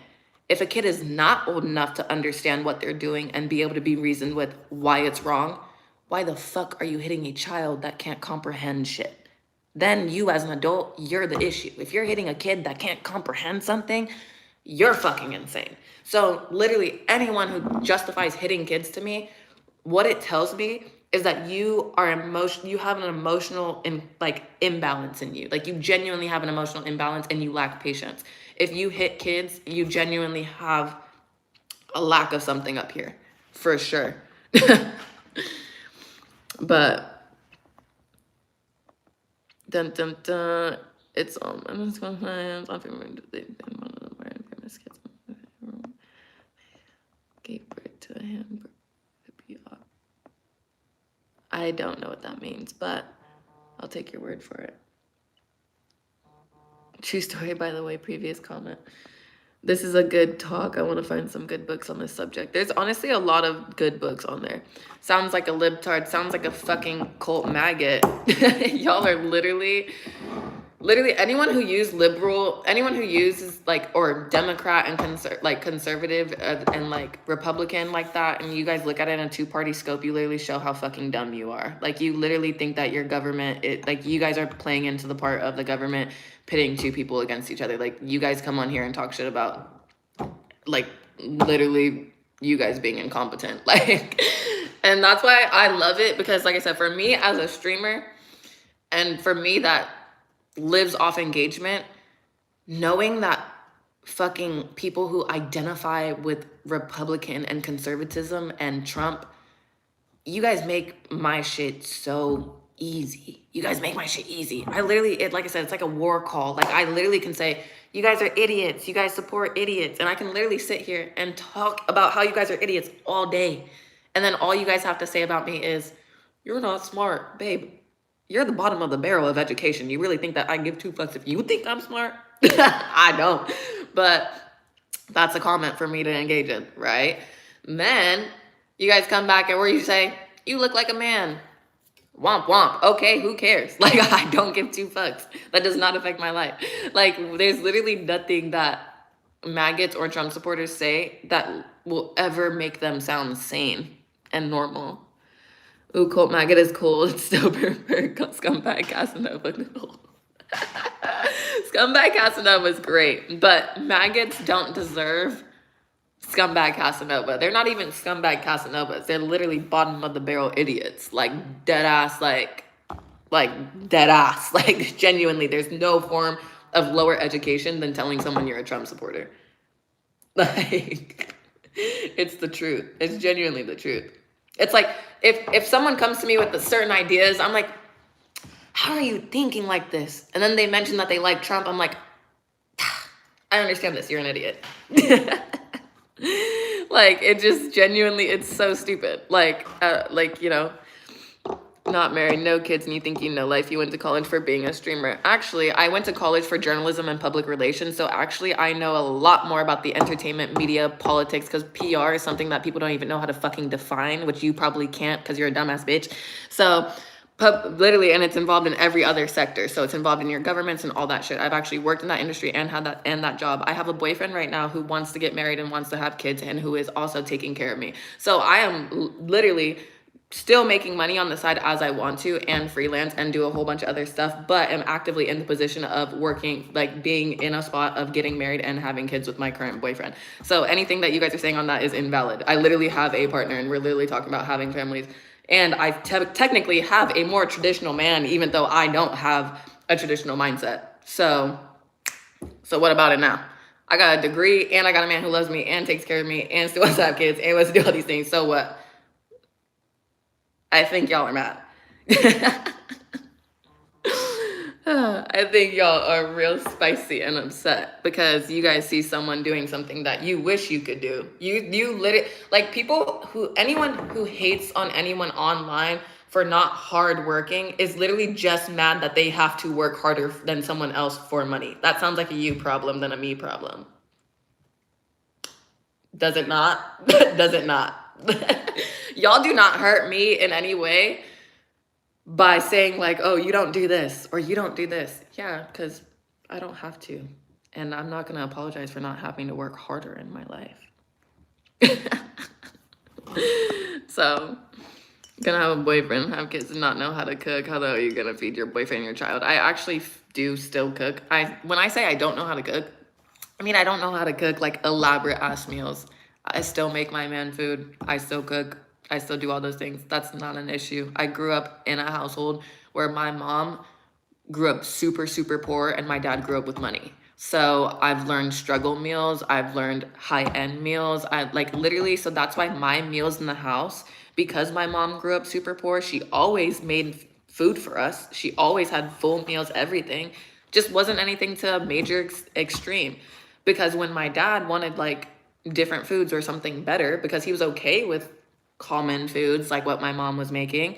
If a kid is not old enough to understand what they're doing and be able to be reasoned with why it's wrong, why the fuck are you hitting a child that can't comprehend shit? Then you as an adult, you're the issue. If you're hitting a kid that can't comprehend something, you're fucking insane. So literally anyone who justifies hitting kids to me, what it tells me is that you have an emotional imbalance in you. Like, you genuinely have an emotional imbalance and you lack patience. If you hit kids, you genuinely have a lack of something up here, for sure. But dun dun dun, it's I'm just going to gave birth to a hamburger. I don't know what that means, but I'll take your word for it. True story, by the way, previous comment. This is a good talk. I want to find some good books on this subject. There's honestly a lot of good books on there. Sounds like a libtard. Sounds like a fucking cult maggot. Y'all are literally anyone who uses liberal, anyone who uses or Democrat and conservative and Republican like that, and you guys look at it in a two-party scope, you literally show how fucking dumb you are. Like, you literally think that your government, you guys are playing into the part of the government pitting two people against each other. Like, you guys come on here and talk shit about literally you guys being incompetent. And that's why I love it, because like I said, for me as a streamer, and for me that lives off engagement, knowing that fucking people who identify with Republican and conservatism and Trump, you guys make my shit so easy. You guys make my shit easy. I literally, like I said, it's like a war call. Like, I literally can say, you guys are idiots. You guys support idiots. And I can literally sit here and talk about how you guys are idiots all day. And then all you guys have to say about me is, you're not smart, babe. You're the bottom of the barrel of education. You really think that I give two fucks if you think I'm smart? I don't. But That's a comment for me to engage in, right? Then you guys come back and where you say, you look like a man. Womp womp. Okay, who cares? Like, I don't give two fucks. That does not affect my life. Like, there's literally nothing that maggots or Trump supporters say that will ever make them sound sane and normal. Ooh, cold maggot is cool. It's still preferred. Scumbag Casanova noodle. Scumbag Casanova is great, but maggots don't deserve scumbag Casanova. They're not even scumbag Casanovas. They're literally bottom of the barrel idiots. Like dead ass, like dead ass. Like genuinely, there's no form of lower education than telling someone you're a Trump supporter. Like, it's the truth. It's genuinely the truth. It's like if someone comes to me with the certain ideas, I'm like, how are you thinking like this? And then they mention that they like Trump. I'm like, I understand this. You're an idiot. Like, it just genuinely, it's so stupid. Like, you know, not married, no kids, and you think you know life. You went to college for being a streamer. Actually, I went to college for journalism and public relations. So actually, I know a lot more about the entertainment, media, politics, because PR is something that people don't even know how to fucking define, which you probably can't because you're a dumbass bitch. So literally, and it's involved in every other sector. So it's involved in your governments and all that shit. I've actually worked in that industry and had that job. I have a boyfriend right now who wants to get married and wants to have kids and who is also taking care of me. So I am literally still making money on the side as I want to and freelance and do a whole bunch of other stuff, but am actively in the position of working, like being in a spot of getting married and having kids with my current boyfriend. So anything that you guys are saying on that is invalid. I literally have a partner and we're literally talking about having families. And I technically have a more traditional man, even though I don't have a traditional mindset. So what about it now? I got a degree and I got a man who loves me and takes care of me and still wants to have kids and wants to do all these things. So what? I think y'all are mad. I think y'all are real spicy and upset because you guys see someone doing something that you wish you could do. You literally, like, anyone who hates on anyone online for not hard working is literally just mad that they have to work harder than someone else for money. That sounds like a you problem than a me problem. Does it not? Does it not? Y'all do not hurt me in any way by saying like, oh, you don't do this or you don't do this. Yeah, because I don't have to. And I'm not going to apologize for not having to work harder in my life. So, gonna have a boyfriend, have kids, and not know how to cook. How the hell are you gonna feed your boyfriend your child? I actually do still cook. When I say I don't know how to cook, I mean I don't know how to cook like elaborate ass meals. I still make my man food. I still cook. I still do all those things. That's not an issue. I grew up in a household where my mom grew up super, super poor and my dad grew up with money. So I've learned struggle meals. I've learned high-end meals. I like literally, so that's why my meals in the house, because my mom grew up super poor, she always made food for us. She always had full meals, everything. Just wasn't anything to a major extreme. Because when my dad wanted like different foods or something better, because he was okay with common foods like what my mom was making,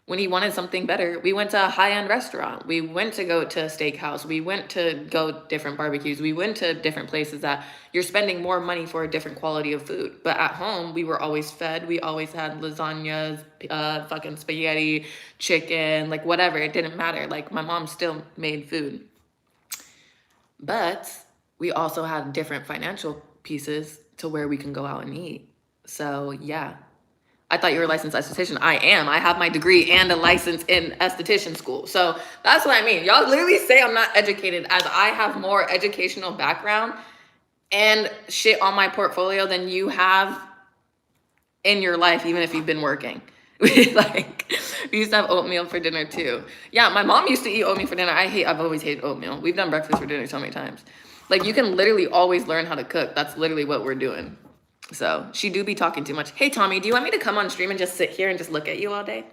when he wanted something better, we went to a high-end restaurant. We went to go to a steakhouse. We went to go different barbecues. We went to different places that you're spending more money for a different quality of food. But at home, we were always fed. We always had lasagnas, fucking spaghetti, chicken, like whatever. It didn't matter. Like my mom still made food. But we also had different financial pieces to where we can go out and eat. So yeah. I thought you were a licensed esthetician. I am. I have my degree and a license in esthetician school. So that's what I mean. Y'all literally say I'm not educated, as I have more educational background and shit on my portfolio than you have in your life, even if you've been working. Like, we used to have oatmeal for dinner too. Yeah, my mom used to eat oatmeal for dinner. I've always hated oatmeal. We've done breakfast for dinner so many times. Like, you can literally always learn how to cook. That's literally what we're doing. So she do be talking too much. Hey, Tommy, do you want me to come on stream and just sit here and just look at you all day?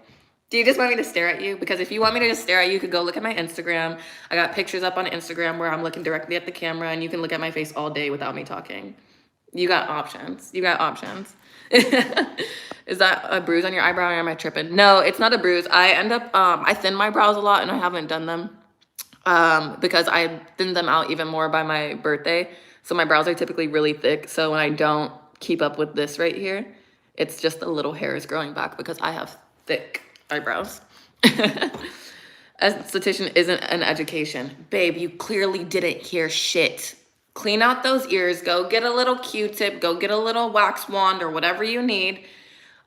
Do you just want me to stare at you? Because if you want me to just stare at you, you could go look at my Instagram. I got pictures up on Instagram where I'm looking directly at the camera and you can look at my face all day without me talking. You got options. You got options. Is that a bruise on your eyebrow or am I tripping? No, it's not a bruise. I end up, I thin my brows a lot and I haven't done them because I thinned them out even more by my birthday. So my brows are typically really thick. So when I don't keep up with this right here, it's just a little hair is growing back because I have thick eyebrows. Esthetician isn't an education. Babe, you clearly didn't hear shit. Clean out those ears. Go get a little Q-tip. Go get a little wax wand or whatever you need.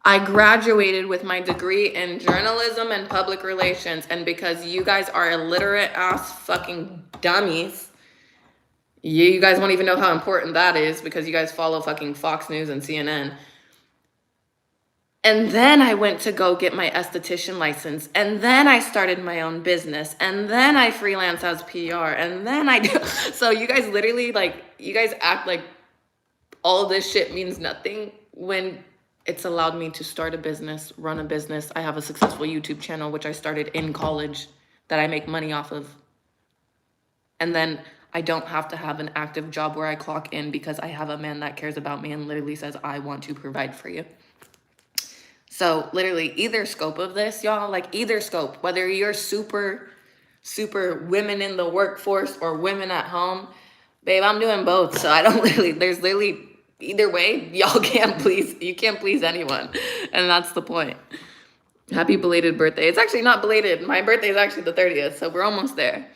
I graduated with my degree in journalism and public relations. And because you guys are illiterate ass fucking dummies, you guys won't even know how important that is because you guys follow fucking Fox News and CNN. And then I went to go get my esthetician license. And then I started my own business. And then I freelance as PR. And then I do. So you guys literally, like, you guys act like all this shit means nothing when it's allowed me to start a business, run a business. I have a successful YouTube channel, which I started in college that I make money off of. And then I don't have to have an active job where I clock in because I have a man that cares about me and literally says, I want to provide for you. So literally either scope of this, y'all, like either scope, whether you're super women in the workforce or women at home, babe, I'm doing both. So I don't there's literally either way, you can't please anyone. And that's the point. Happy belated birthday. It's actually not belated. My birthday is actually the 30th. So we're almost there.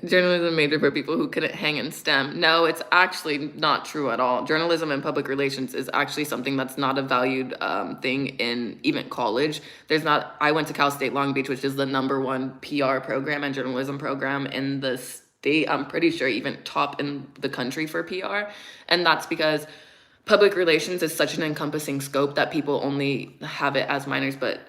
Journalism major for people who couldn't hang in STEM. No, it's actually not true at all. Journalism and public relations is actually something that's not a valued thing in even college. I went to Cal State Long Beach, which is the #1 PR program and journalism program in the state. I'm pretty sure even top in the country for PR. And that's because public relations is such an encompassing scope that people only have it as minors, but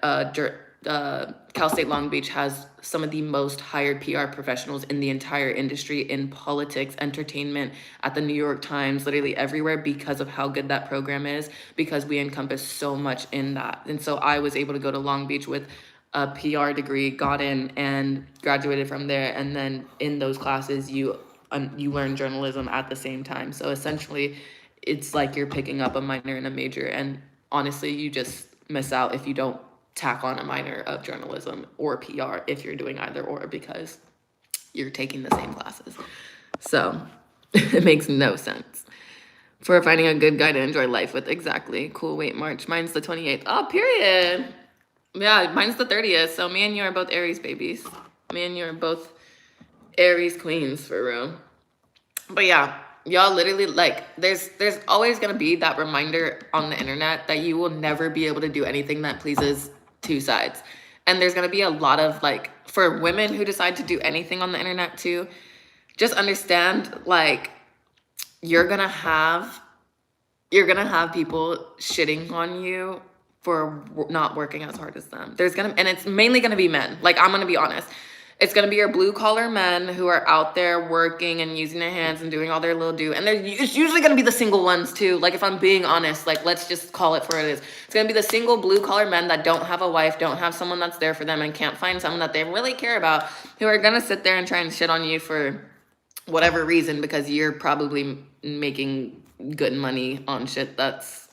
Cal State Long Beach has some of the most hired PR professionals in the entire industry in politics, entertainment, at the New York Times, literally everywhere because of how good that program is, because we encompass so much in that. And so I was able to go to Long Beach with a PR degree, got in and graduated from there. And then in those classes, you learn journalism at the same time. So essentially, it's like you're picking up a minor and a major. And honestly, you just miss out if you don't tack on a minor of journalism or PR if you're doing either or because you're taking the same classes. So it makes no sense. For finding a good guy to enjoy life with. Exactly. Cool. Wait, March. Mine's the 28th. Oh, period. Yeah, mine's the 30th. So me and you are both Aries babies. Me and you are both Aries queens for real. But yeah, y'all literally like there's always gonna be that reminder on the internet that you will never be able to do anything that pleases two sides. And there's gonna be a lot of like, for women who decide to do anything on the internet too, just understand like you're gonna have people shitting on you for not working as hard as them. And it's mainly gonna be men. Like, I'm gonna be honest. It's gonna be your blue collar men who are out there working and using their hands and doing all their little do. And it's usually gonna be the single ones too. Like, if I'm being honest, like, let's just call it for what it is. It's gonna be the single blue collar men that don't have a wife, don't have someone that's there for them, and can't find someone that they really care about, who are gonna sit there and try and shit on you for whatever reason because you're probably making good money on shit that's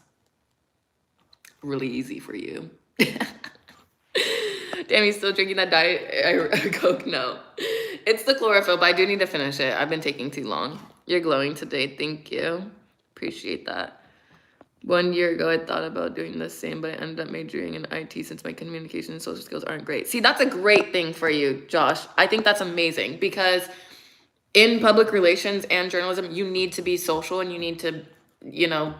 really easy for you. Damn, you still drinking that diet Coke? No. It's the chlorophyll, but I do need to finish it. I've been taking too long. You're glowing today. Thank you. Appreciate that. 1 year ago, I thought about doing the same, but I ended up majoring in IT since my communication and social skills aren't great. See, that's a great thing for you, Josh. I think that's amazing because in public relations and journalism, you need to be social and you need to,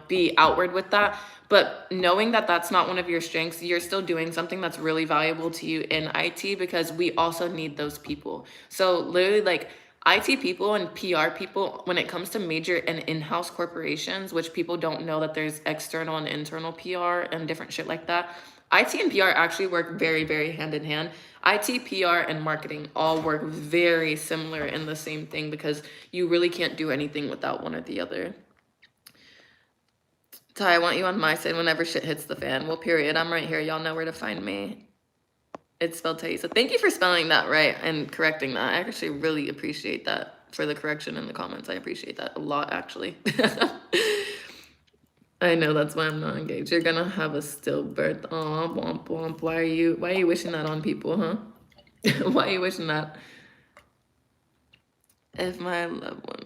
be outward with that. But knowing that that's not one of your strengths, you're still doing something that's really valuable to you in IT because we also need those people. So literally like IT people and PR people, when it comes to major and in-house corporations, which people don't know that there's external and internal PR and different shit like that, IT and PR actually work very, very hand in hand. IT, PR, and marketing all work very similar in the same thing because you really can't do anything without one or the other. Ty, I want you on my side whenever shit hits the fan. Well, period. I'm right here. Y'all know where to find me. It's spelled Taiesa. Thank you for spelling that right and correcting that. I actually really appreciate that for the correction in the comments. I appreciate that a lot, actually. I know, that's why I'm not engaged. You're gonna have a stillbirth. Aw, womp womp. Why are you wishing that on people, huh? Why are you wishing that? If my loved one...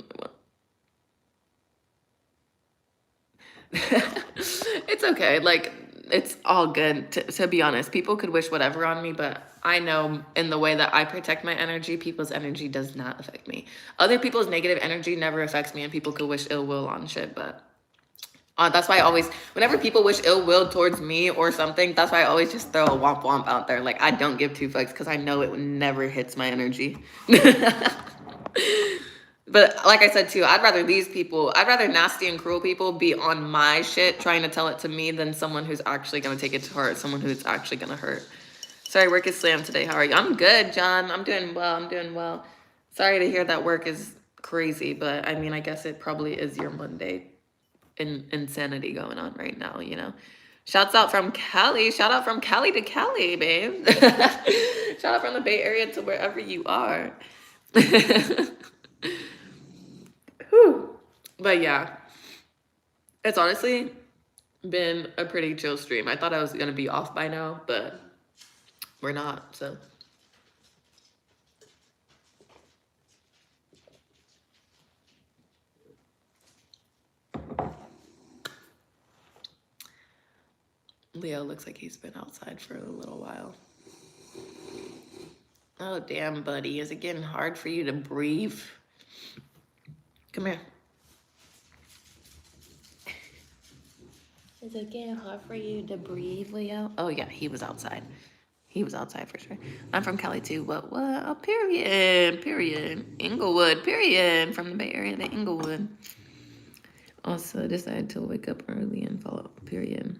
It's okay. Like, it's all good. To be honest, people could wish whatever on me, but I know in the way that I protect my energy, people's energy does not affect me. Other people's negative energy never affects me, and people could wish ill will on shit, but that's why I always, whenever people wish ill will towards me or something, that's why I always just throw a womp womp out there. Like, I don't give two fucks because I know it never hits my energy. But like I said too, I'd rather nasty and cruel people be on my shit trying to tell it to me than someone who's actually going to take it to heart, someone who's actually going to hurt. Sorry, work is slammed today. How are you? I'm good, John. I'm doing well. Sorry to hear that work is crazy, but I mean, I guess it probably is your Monday insanity going on right now, you know? Shouts out from Cali. Shout out from Cali to Cali, babe. Shout out from the Bay Area to wherever you are. Whew. But yeah, it's honestly been a pretty chill stream. I thought I was going to be off by now, but we're not, so. Leo looks like he's been outside for a little while. Oh, damn, buddy. Is it getting hard for you to breathe? Come here. Is it getting hard for you to breathe, Leo? Oh, yeah, he was outside. He was outside for sure. I'm from Cali, too. What? Oh, period. Inglewood, period. From the Bay Area to Inglewood. Also decided to wake up early and follow, period.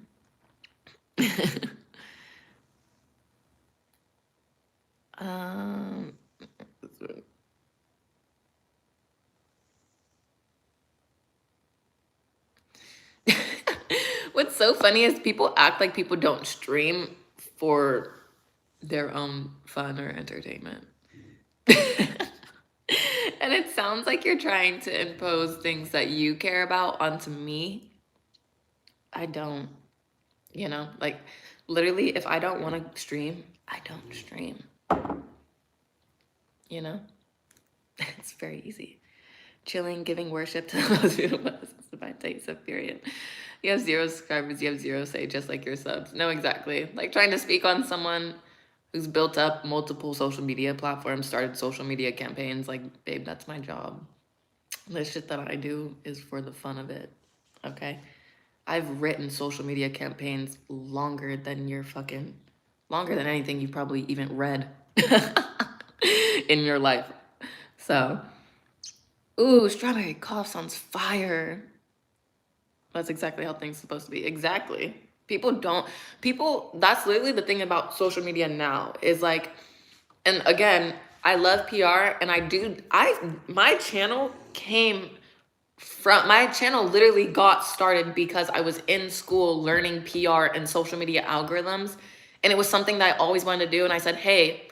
What's so funny is people act like people don't stream for their own fun or entertainment. And it sounds like you're trying to impose things that you care about onto me. I don't, you know, like literally if I don't want to stream, I don't stream. You know? It's very easy. Chilling, giving worship to the most beautiful by Taiesa, period. You have 0 subscribers, you have 0 say, just like your subs. No, exactly. Like trying to speak on someone who's built up multiple social media platforms, started social media campaigns. Like, babe, that's my job. The shit that I do is for the fun of it, okay? I've written social media campaigns longer than anything you've probably even read in your life. So, ooh, strawberry cough sounds fire. That's exactly how things are supposed to be. Exactly. That's literally the thing about social media now is like, and again, I love PR and my channel literally got started because I was in school learning PR and social media algorithms. And it was something that I always wanted to do. And I said, hey,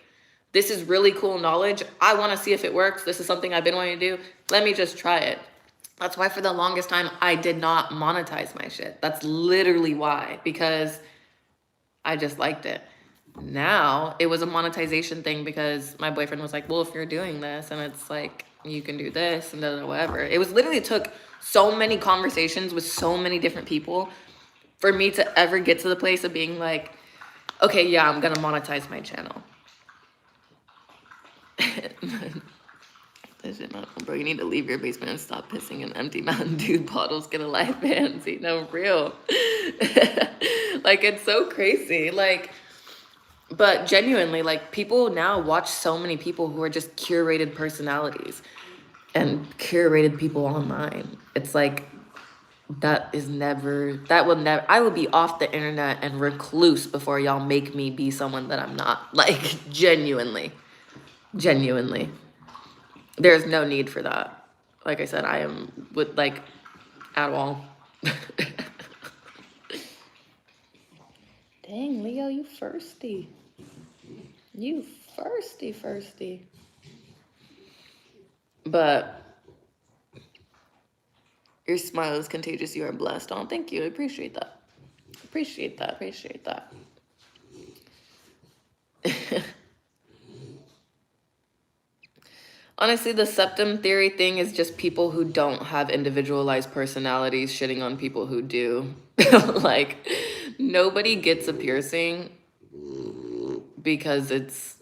this is really cool knowledge. I want to see if it works. This is something I've been wanting to do. Let me just try it. That's why for the longest time, I did not monetize my shit. That's literally why, because I just liked it. Now it was a monetization thing because my boyfriend was like, well, if you're doing this and it's like, you can do this and whatever. It was literally took so many conversations with so many different people for me to ever get to the place of being like, okay, yeah, I'm going to monetize my channel. Bro, you need to leave your basement and stop pissing in empty Mountain Dew bottles. Get a life, man. See, no, real. Like, it's so crazy. Like, but genuinely, like, people now watch so many people who are just curated personalities and curated people online. It's like, I will be off the internet and recluse before y'all make me be someone that I'm not. Like, genuinely. There's no need for that. Like I said, I am with like at all. Dang, Leo, you thirsty. You thirsty. But your smile is contagious. You are blessed. Oh, thank you. I appreciate that. Appreciate that. Honestly, the septum theory thing is just people who don't have individualized personalities shitting on people who do. Like, nobody gets a piercing because it's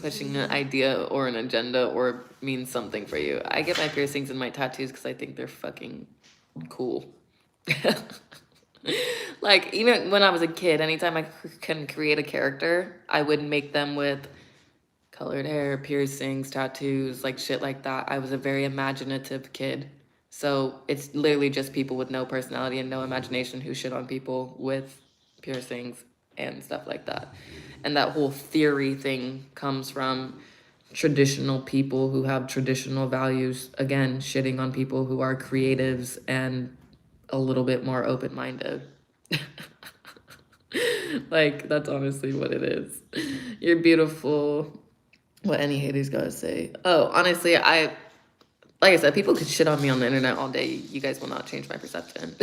pushing an idea or an agenda or means something for you. I get my piercings and my tattoos because I think they're fucking cool. Like, even when I was a kid, anytime I can create a character, I would make them with colored hair, piercings, tattoos, like shit like that. I was a very imaginative kid. So it's literally just people with no personality and no imagination who shit on people with piercings and stuff like that. And that whole theory thing comes from traditional people who have traditional values, again, shitting on people who are creatives and a little bit more open-minded. Like, that's honestly what it is. You're beautiful. What any haters gotta say. Oh, honestly, like I said, people could shit on me on the internet all day. You guys will not change my perception.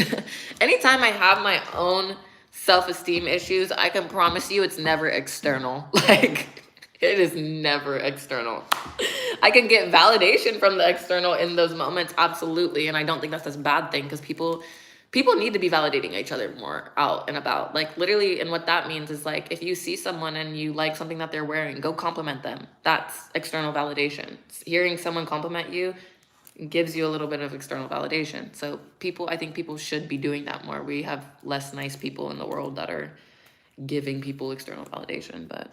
Anytime I have my own self-esteem issues, I can promise you it's never external. Like, it is never external. I can get validation from the external in those moments, absolutely. And I don't think that's a bad thing because people need to be validating each other more out and about. Like, literally, and what that means is, like, if you see someone and you like something that they're wearing, go compliment them. That's external validation. Hearing someone compliment you gives you a little bit of external validation. So I think people should be doing that more. We have less nice people in the world that are giving people external validation, but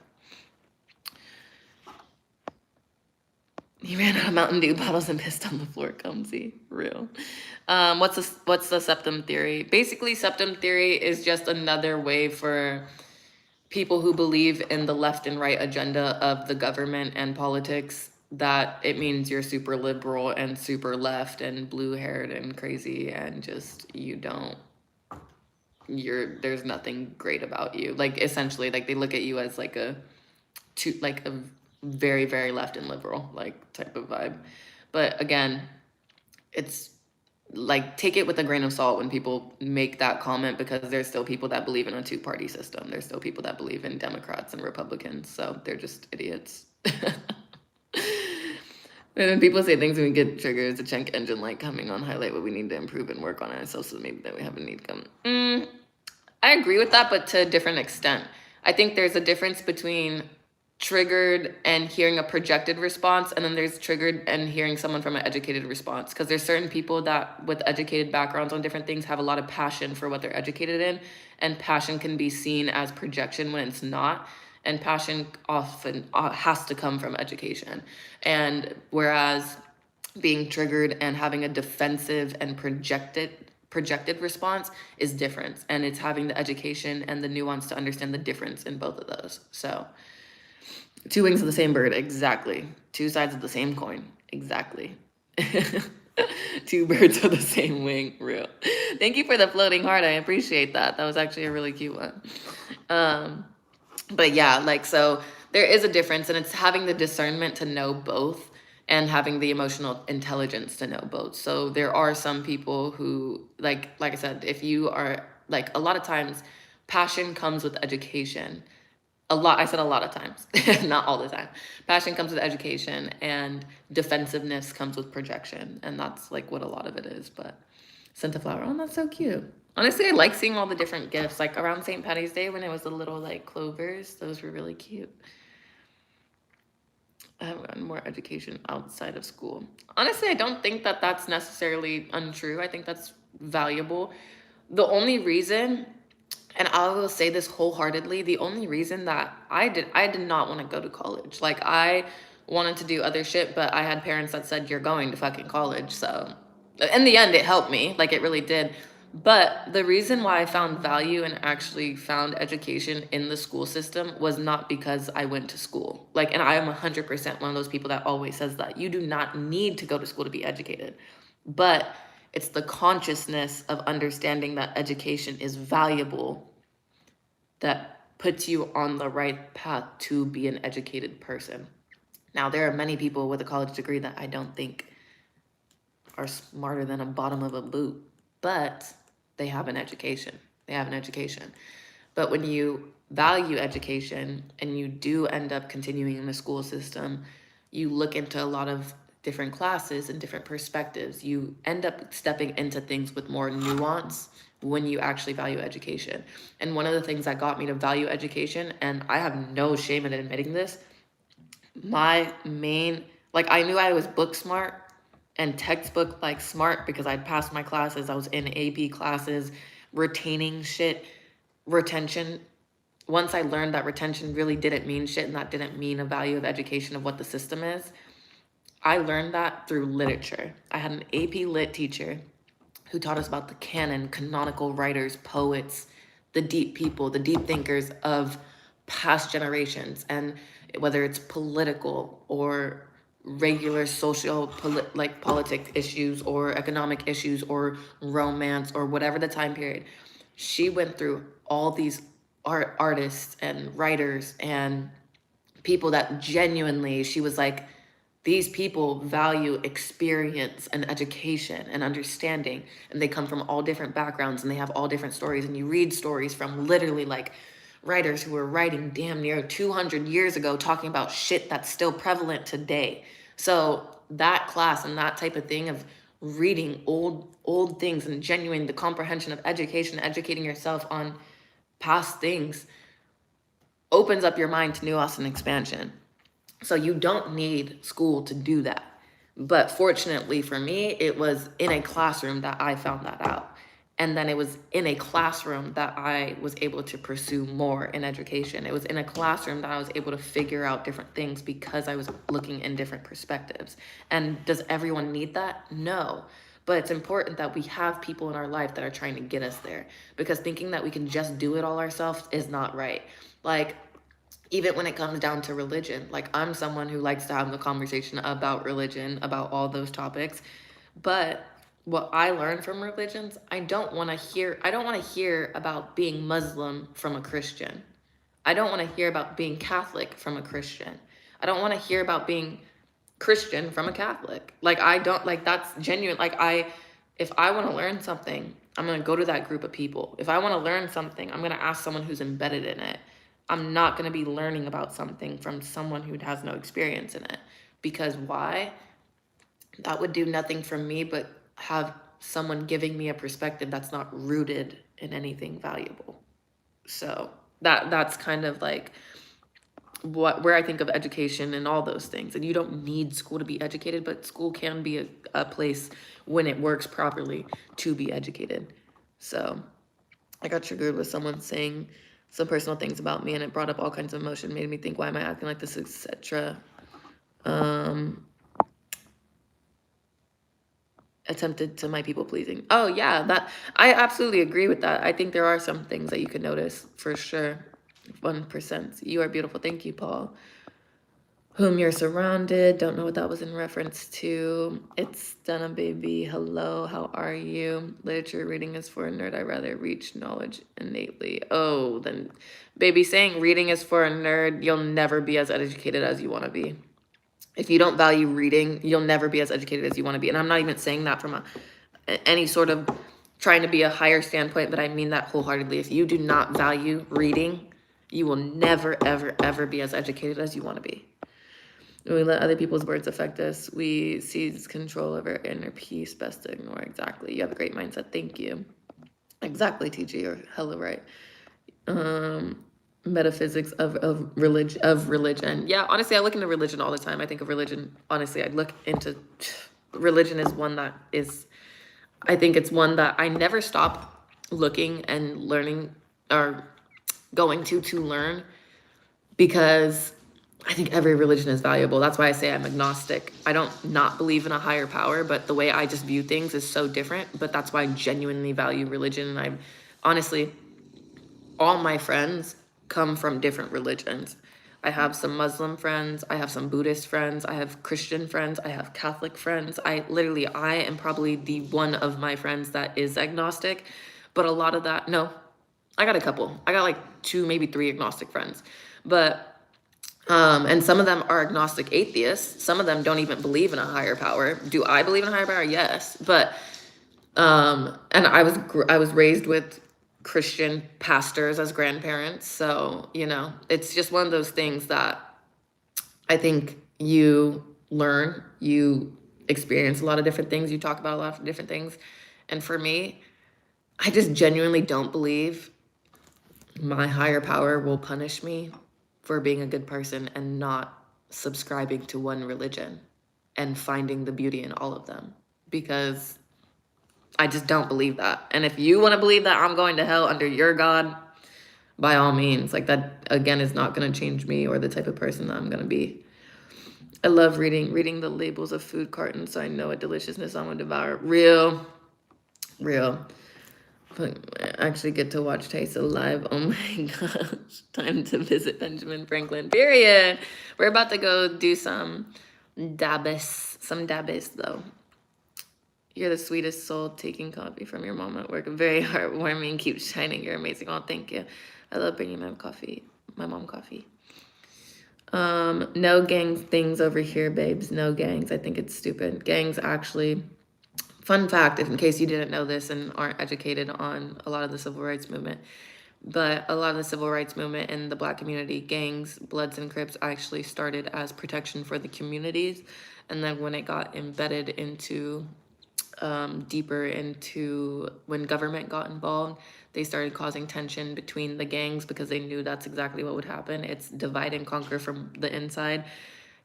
he ran out of Mountain Dew bottles and pissed on the floor. Comsy, real. What's the septum theory? Basically, septum theory is just another way for people who believe in the left and right agenda of the government and politics that it means you're super liberal and super left and blue-haired and crazy and just there's nothing great about you. Like, essentially, like, they look at you as like a very, very left and liberal, like, type of vibe. But again, it's like, take it with a grain of salt when people make that comment, because there's still people that believe in a two-party system. There's still people that believe in Democrats and Republicans. So they're just idiots. And then people say things when we get triggered. It's a check engine light coming on, highlight what we need to improve and work on ourselves so maybe that we have a need come. I agree with that, but to a different extent. I think there's a difference between triggered and hearing a projected response, and then there's triggered and hearing someone from an educated response, because there's certain people that with educated backgrounds on different things have a lot of passion for what they're educated in, and passion can be seen as projection when it's not, and passion often has to come from education. And whereas being triggered and having a defensive and projected response is different, and it's having the education and the nuance to understand the difference in both of those. So two wings of the same bird, exactly. Two sides of the same coin, exactly. Two birds of the same wing, real. Thank you for the floating heart, I appreciate that. That was actually a really cute one. But yeah, like, so there is a difference, and it's having the discernment to know both and having the emotional intelligence to know both. So there are some people who, like I said, if you are, like, a lot of times passion comes with education. I said a lot of times, not all the time. Passion comes with education, and defensive-ness comes with projection. And that's like what a lot of it is. But sent a flower. Oh, that's so cute. Honestly, I like seeing all the different gifts. Like, around St. Patty's Day when it was the little, like, clovers, those were really cute. I have gotten more education outside of school. Honestly, I don't think that that's necessarily untrue. I think that's valuable. The only reason, and I will say this wholeheartedly, the only reason that I did not want to go to college. Like, I wanted to do other shit, but I had parents that said, you're going to fucking college. So in the end, it helped me. Like, it really did. But the reason why I found value and actually found education in the school system was not because I went to school. Like, and I am 100% one of those people that always says that you do not need to go to school to be educated. But it's the consciousness of understanding that education is valuable that puts you on the right path to be an educated person. Now, there are many people with a college degree that I don't think are smarter than a bottom of a boot, but they have an education. They have an education. But when you value education and you do end up continuing in the school system, you look into a lot of different classes and different perspectives. You end up stepping into things with more nuance when you actually value education. And one of the things that got me to value education, and I have no shame in admitting this, my main, like, I knew I was book smart and textbook like smart because I'd passed my classes. I was in AP classes, retaining shit, retention. Once I learned that retention really didn't mean shit and that didn't mean a value of education of what the system is, I learned that through literature. I had an AP Lit teacher who taught us about the canon, canonical writers, poets, the deep people, the deep thinkers of past generations, and whether it's political or regular social like politic issues or economic issues or romance or whatever the time period, she went through all these artists and writers and people that genuinely, she was like, these people value experience and education and understanding, and they come from all different backgrounds and they have all different stories. And you read stories from literally like writers who were writing damn near 200 years ago talking about shit that's still prevalent today. So that class and that type of thing of reading old things and genuine the comprehension of education, educating yourself on past things, opens up your mind to nuance and expansion. So you don't need school to do that. But fortunately for me, it was in a classroom that I found that out. And then it was in a classroom that I was able to pursue more in education. It was in a classroom that I was able to figure out different things because I was looking in different perspectives. And does everyone need that? No. But it's important that we have people in our life that are trying to get us there, because thinking that we can just do it all ourselves is not right. Like, even when it comes down to religion, like, I'm someone who likes to have the conversation about religion, about all those topics. But what I learned from religions, I don't want to hear about being Muslim from a Christian. I don't want to hear about being Catholic from a Christian. I don't want to hear about being Christian from a Catholic. Like, I don't, like, that's genuine. Like, if I want to learn something, I'm going to go to that group of people. If I want to learn something, I'm going to ask someone who's embedded in it. I'm not going to be learning about something from someone who has no experience in it. Because why? That would do nothing for me but have someone giving me a perspective that's not rooted in anything valuable. So that's kind of like where I think of education and all those things. And you don't need school to be educated, but school can be a place when it works properly to be educated. So I got triggered with someone saying some personal things about me, and it brought up all kinds of emotion, made me think, why am I acting like this, etc. Attempted to my people pleasing. Oh yeah, that I absolutely agree with that. I think there are some things that you can notice for sure. 1%. You are beautiful. Thank you, Paul. Whom you're surrounded. Don't know what that was in reference to. It's Donna, baby. Hello, how are you? Literature reading is for a nerd. I rather reach knowledge innately. Oh, then, baby, saying reading is for a nerd, you'll never be as educated as you want to be. If you don't value reading, you'll never be as educated as you want to be. And I'm not even saying that from any sort of trying to be a higher standpoint, but I mean that wholeheartedly. If you do not value reading, you will never, ever, ever be as educated as you want to be. When we let other people's words affect us, we seize control of our inner peace. Best to ignore. Exactly. You have a great mindset. Thank you. Exactly, TG. You're hella right. Metaphysics of religion. Yeah, honestly, I look into religion all the time. I think of religion. Honestly, I look into religion is one that is, I think it's one that I never stop looking and learning or going to learn, because I think every religion is valuable. That's why I say I'm agnostic. I don't not believe in a higher power, but the way I just view things is so different. But that's why I genuinely value religion. And I honestly, all my friends come from different religions. I have some Muslim friends. I have some Buddhist friends. I have Christian friends. I have Catholic friends. I am probably the one of my friends that is agnostic. But a lot of that, no, I got a couple. I got like 2, maybe 3 agnostic friends. But and some of them are agnostic atheists. Some of them don't even believe in a higher power. Do I believe in a higher power? Yes. But and I was raised with Christian pastors as grandparents. So, it's just one of those things that I think you learn, you experience a lot of different things, you talk about a lot of different things. And for me, I just genuinely don't believe my higher power will punish me for being a good person and not subscribing to one religion and finding the beauty in all of them, because I just don't believe that. And if you want to believe that I'm going to hell under your God, by all means, like, that again is not going to change me or the type of person that I'm going to be. I love reading the labels of food cartons so I know what deliciousness I'm going to devour. Real. But I actually get to watch Taiesa live. Oh my gosh. Time to visit Benjamin Franklin. Period. We're about to go do some dabis. Some dabis, though. You're the sweetest soul, taking coffee from your mom at work. Very heartwarming. Keep shining. You're amazing. Oh, thank you. I love bringing my mom coffee. No gang things over here, babes. No gangs. I think it's stupid. Gangs actually... Fun fact, in case you didn't know this and aren't educated on a lot of the civil rights movement, but a lot of the civil rights movement in the Black community, gangs, Bloods, and Crips actually started as protection for the communities. And then when it got embedded into, deeper into when government got involved, they started causing tension between the gangs because they knew that's exactly what would happen. It's divide and conquer from the inside.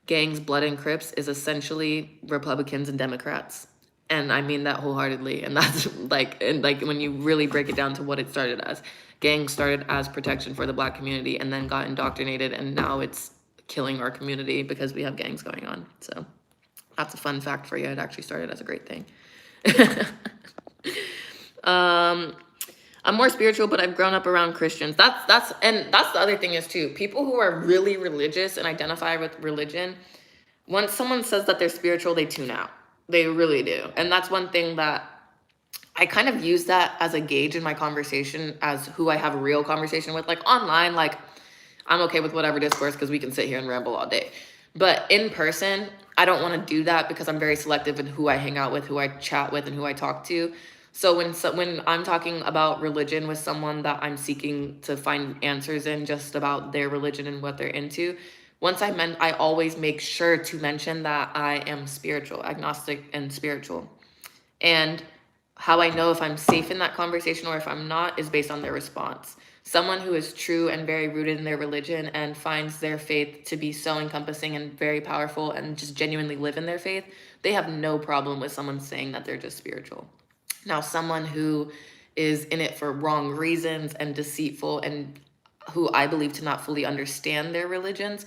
Gangs, Blood, and Crips is essentially Republicans and Democrats. And I mean that wholeheartedly. And that's like when you really break it down to what it started as. Gangs started as protection for the Black community and then got indoctrinated, and now it's killing our community because we have gangs going on. So that's a fun fact for you. It actually started as a great thing. I'm more spiritual, but I've grown up around Christians. That's the other thing is too, people who are really religious and identify with religion, once someone says that they're spiritual, they tune out. They really do. And that's one thing that I kind of use that as a gauge in my conversation as who I have a real conversation with. Like online, like I'm okay with whatever discourse because we can sit here and ramble all day. But in person, I don't want to do that because I'm very selective in who I hang out with, who I chat with, and who I talk to. So when I'm talking about religion with someone that I'm seeking to find answers in just about their religion and what they're into, I always make sure to mention that I am spiritual, agnostic and spiritual. And how I know if I'm safe in that conversation or if I'm not is based on their response. Someone who is true and very rooted in their religion and finds their faith to be so encompassing and very powerful and just genuinely live in their faith, they have no problem with someone saying that they're just spiritual. Now, someone who is in it for wrong reasons and deceitful and who I believe to not fully understand their religions,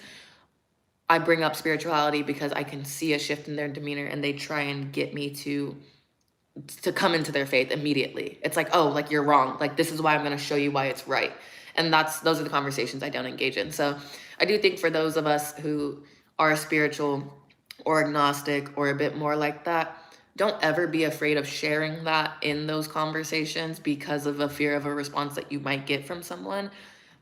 I bring up spirituality because I can see a shift in their demeanor and they try and get me to come into their faith immediately. It's like, oh, like you're wrong. Like, this is why I'm going to show you why it's right. And those are the conversations I don't engage in. So I do think for those of us who are spiritual or agnostic or a bit more like that, don't ever be afraid of sharing that in those conversations because of a fear of a response that you might get from someone,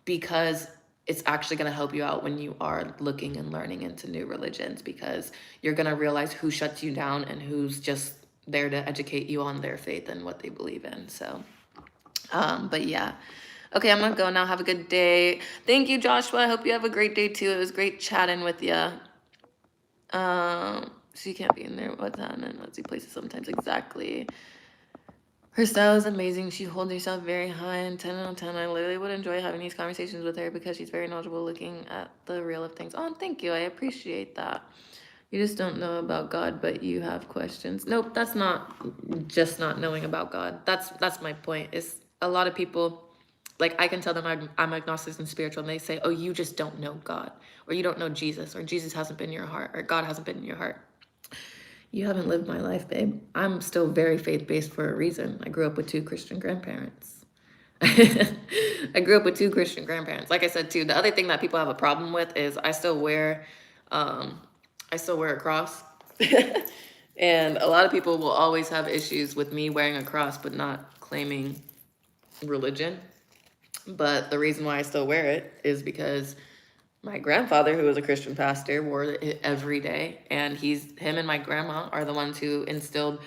because it's actually going to help you out when you are looking and learning into new religions, because you're going to realize who shuts you down and who's just there to educate you on their faith and what they believe in. So, but yeah. Okay, I'm going to go now. Have a good day. Thank you, Joshua. I hope you have a great day too. It was great chatting with you. She can't be in there. What's happening? Let's see places sometimes. Exactly. Her style is amazing. She holds herself very high and 10 out of 10. I literally would enjoy having these conversations with her because she's very knowledgeable looking at the real of things. Oh, thank you. I appreciate that. You just don't know about God, but you have questions. Nope, that's not just not knowing about God. That's my point. Is a lot of people, like, I can tell them I'm agnostic and spiritual, and they say, oh, you just don't know God, or you don't know Jesus, or Jesus hasn't been in your heart, or God hasn't been in your heart. You haven't lived my life, babe. I'm still very faith-based for a reason. I grew up with 2 Christian grandparents. I grew up with 2 Christian grandparents. Like I said, too, the other thing that people have a problem with is I still wear a cross. And a lot of people will always have issues with me wearing a cross but not claiming religion. But the reason why I still wear it is because my grandfather, who was a Christian pastor, wore it every day. And him and my grandma are the ones who instilled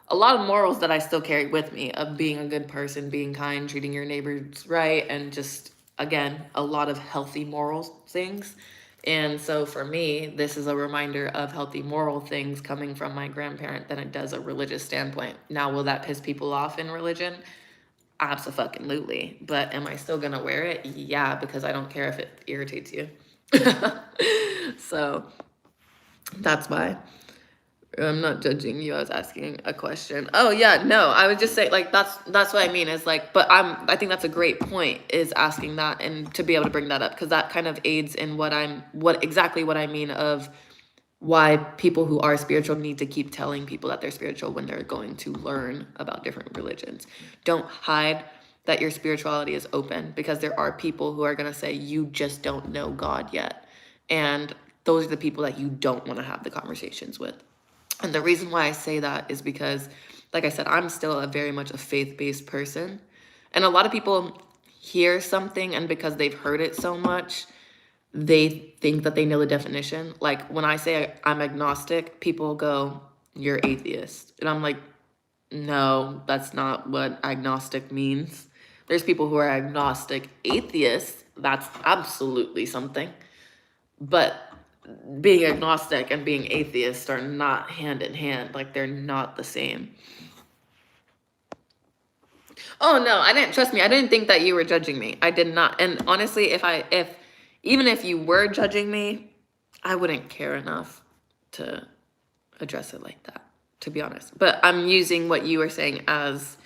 a lot of morals that I still carry with me, of being a good person, being kind, treating your neighbors right, and just, again, a lot of healthy moral things. And so for me, this is a reminder of healthy moral things coming from my grandparent than it does a religious standpoint. Now, will that piss people off in religion? Absolutely. But am I still going to wear it? Yeah, because I don't care if it irritates you. So that's why. I'm not judging you. I was asking a question. Oh yeah, no. I would just say like that's what I mean is like, but I think that's a great point is asking that and to be able to bring that up because that kind of aids in what exactly what I mean of why people who are spiritual need to keep telling people that they're spiritual when they're going to learn about different religions. Don't hide that your spirituality is open because there are people who are going to say you just don't know God yet. And those are the people that you don't want to have the conversations with. And the reason why I say that is because, like I said, I'm still a very much a faith-based person. And a lot of people hear something and because they've heard it so much, they think that they know the definition. Like when I say I'm agnostic, people go, "You're atheist." And I'm like, "No, that's not what agnostic means." There's people who are agnostic atheists. That's absolutely something. But being agnostic and being atheist are not hand in hand. Like they're not the same. Oh no, I didn't, trust me, I didn't think that you were judging me. I did not. And honestly, if even if you were judging me, I wouldn't care enough to address it like that, to be honest. But I'm using what you were saying as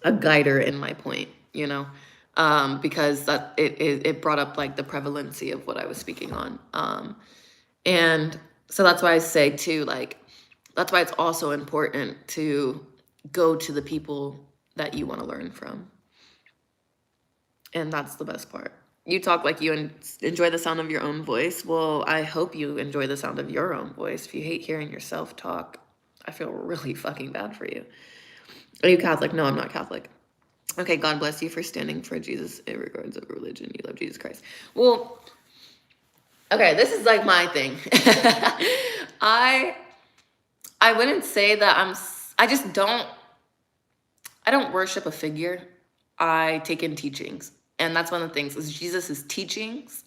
a guider in my point, because that it brought up like the prevalency of what I was speaking on. And so that's why I say too, like, that's why it's also important to go to the people that you want to learn from. And that's the best part. You talk like you enjoy the sound of your own voice. Well, I hope you enjoy the sound of your own voice. If you hate hearing yourself talk, I feel really fucking bad for you. Are you Catholic? No, I'm not Catholic. Okay, God bless you for standing for Jesus in regards of religion. You love Jesus Christ. Well, okay, this is like my thing. I wouldn't say that I don't worship a figure. I take in teachings. And that's one of the things is Jesus' teachings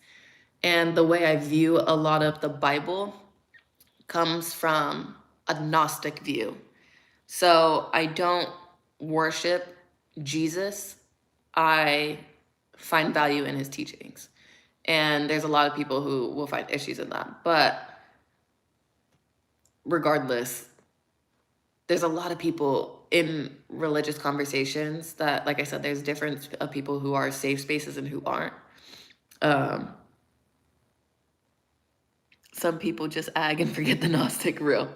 and the way I view a lot of the Bible comes from a Gnostic view. So I don't worship Jesus. I find value in his teachings. And there's a lot of people who will find issues in that. But regardless, there's a lot of people in religious conversations that, like I said, there's difference of people who are safe spaces and who aren't. Some people just ag and forget the Gnostic rule.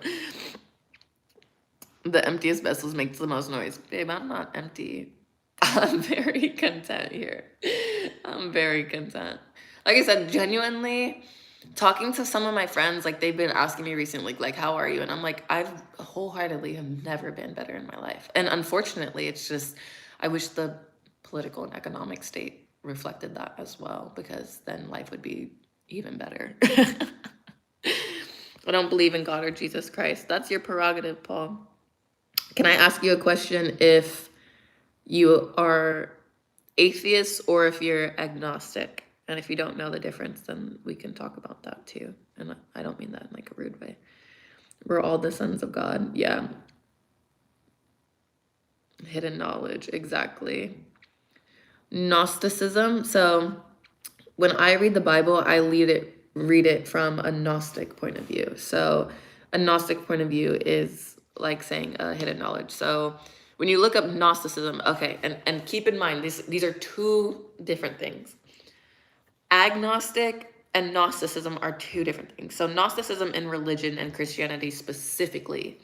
The emptiest vessels makes the most noise. Babe, I'm not empty. I'm very content here. I'm very content. Like I said, genuinely, talking to some of my friends, like they've been asking me recently, like, how are you? And I'm like, I've wholeheartedly have never been better in my life. And unfortunately, it's just, I wish the political and economic state reflected that as well, because then life would be even better. I don't believe in God or Jesus Christ. That's your prerogative, Paul. Can I ask you a question if you are atheist or if you're agnostic? And if you don't know the difference, then we can talk about that too. And I don't mean that in like a rude way. We're all the sons of God. Yeah. Hidden knowledge. Exactly. Gnosticism. So when I read the Bible, I read it from a Gnostic point of view. So a Gnostic point of view is like saying hidden knowledge. So when you look up Gnosticism, okay, and keep in mind, these are two different things. Agnostic and Gnosticism are two different things. So Gnosticism in religion and Christianity specifically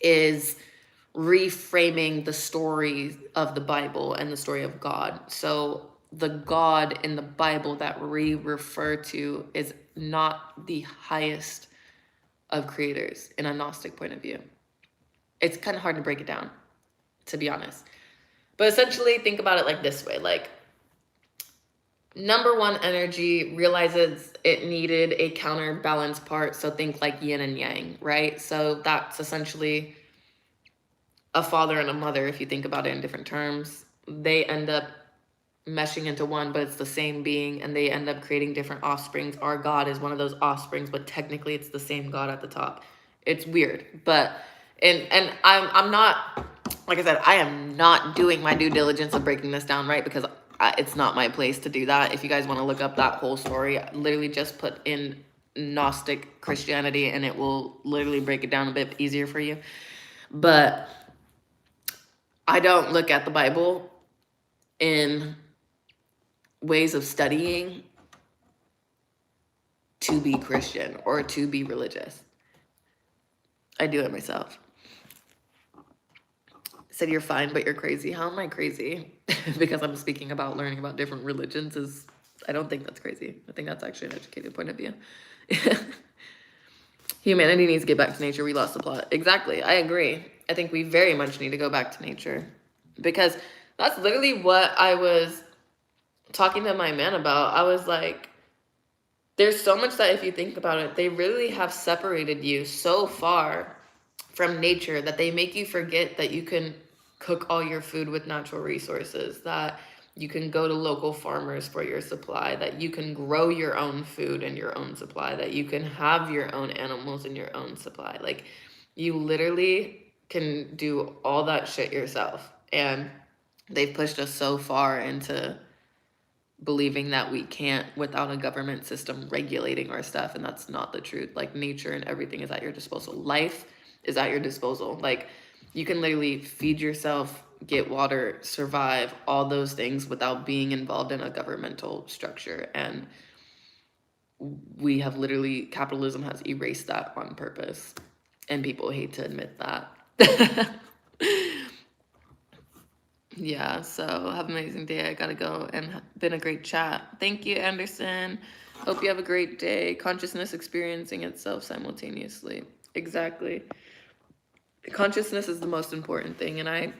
is reframing the story of the Bible and the story of God. So the God in the Bible that we refer to is not the highest of creators in a Gnostic point of view. It's kind of hard to break it down, to be honest. But essentially, think about it like this way. Like, number one energy realizes it needed a counterbalance part. So think like yin and yang, right? So that's essentially a father and a mother, if you think about it in different terms. They end up meshing into one, but it's the same being, and they end up creating different offsprings. Our God is one of those offsprings, but technically it's the same God at the top. It's weird, but and I'm not, like I said, I am not doing my due diligence of breaking this down, right? Because it's not my place to do that. If you guys want to look up that whole story, literally just put in Gnostic Christianity and it will literally break it down a bit easier for you. But I don't look at the Bible in ways of studying to be Christian or to be religious. I do it myself. Said you're fine, but you're crazy. How am I crazy? Because I'm speaking about learning about different religions I don't think that's crazy. I think that's actually an educated point of view. Humanity needs to get back to nature. We lost the plot. Exactly. I agree. I think we very much need to go back to nature, because that's literally what I was talking to my man about. I was like, there's so much that if you think about it, they really have separated you so far from nature that they make you forget that you can cook all your food with natural resources, that you can go to local farmers for your supply, that you can grow your own food and your own supply, that you can have your own animals and your own supply. Like, you literally can do all that shit yourself. And they've pushed us so far into believing that we can't without a government system regulating our stuff, and that's not the truth. Like, nature and everything is at your disposal. Life is at your disposal. Like, you can literally feed yourself, get water, survive, all those things without being involved in a governmental structure. And we have literally, capitalism has erased that on purpose, and people hate to admit that. Yeah, so have an amazing day. I gotta go, and been a great chat. Thank you, Anderson. Hope you have a great day. Consciousness experiencing itself simultaneously. Exactly. Consciousness is the most important thing, and I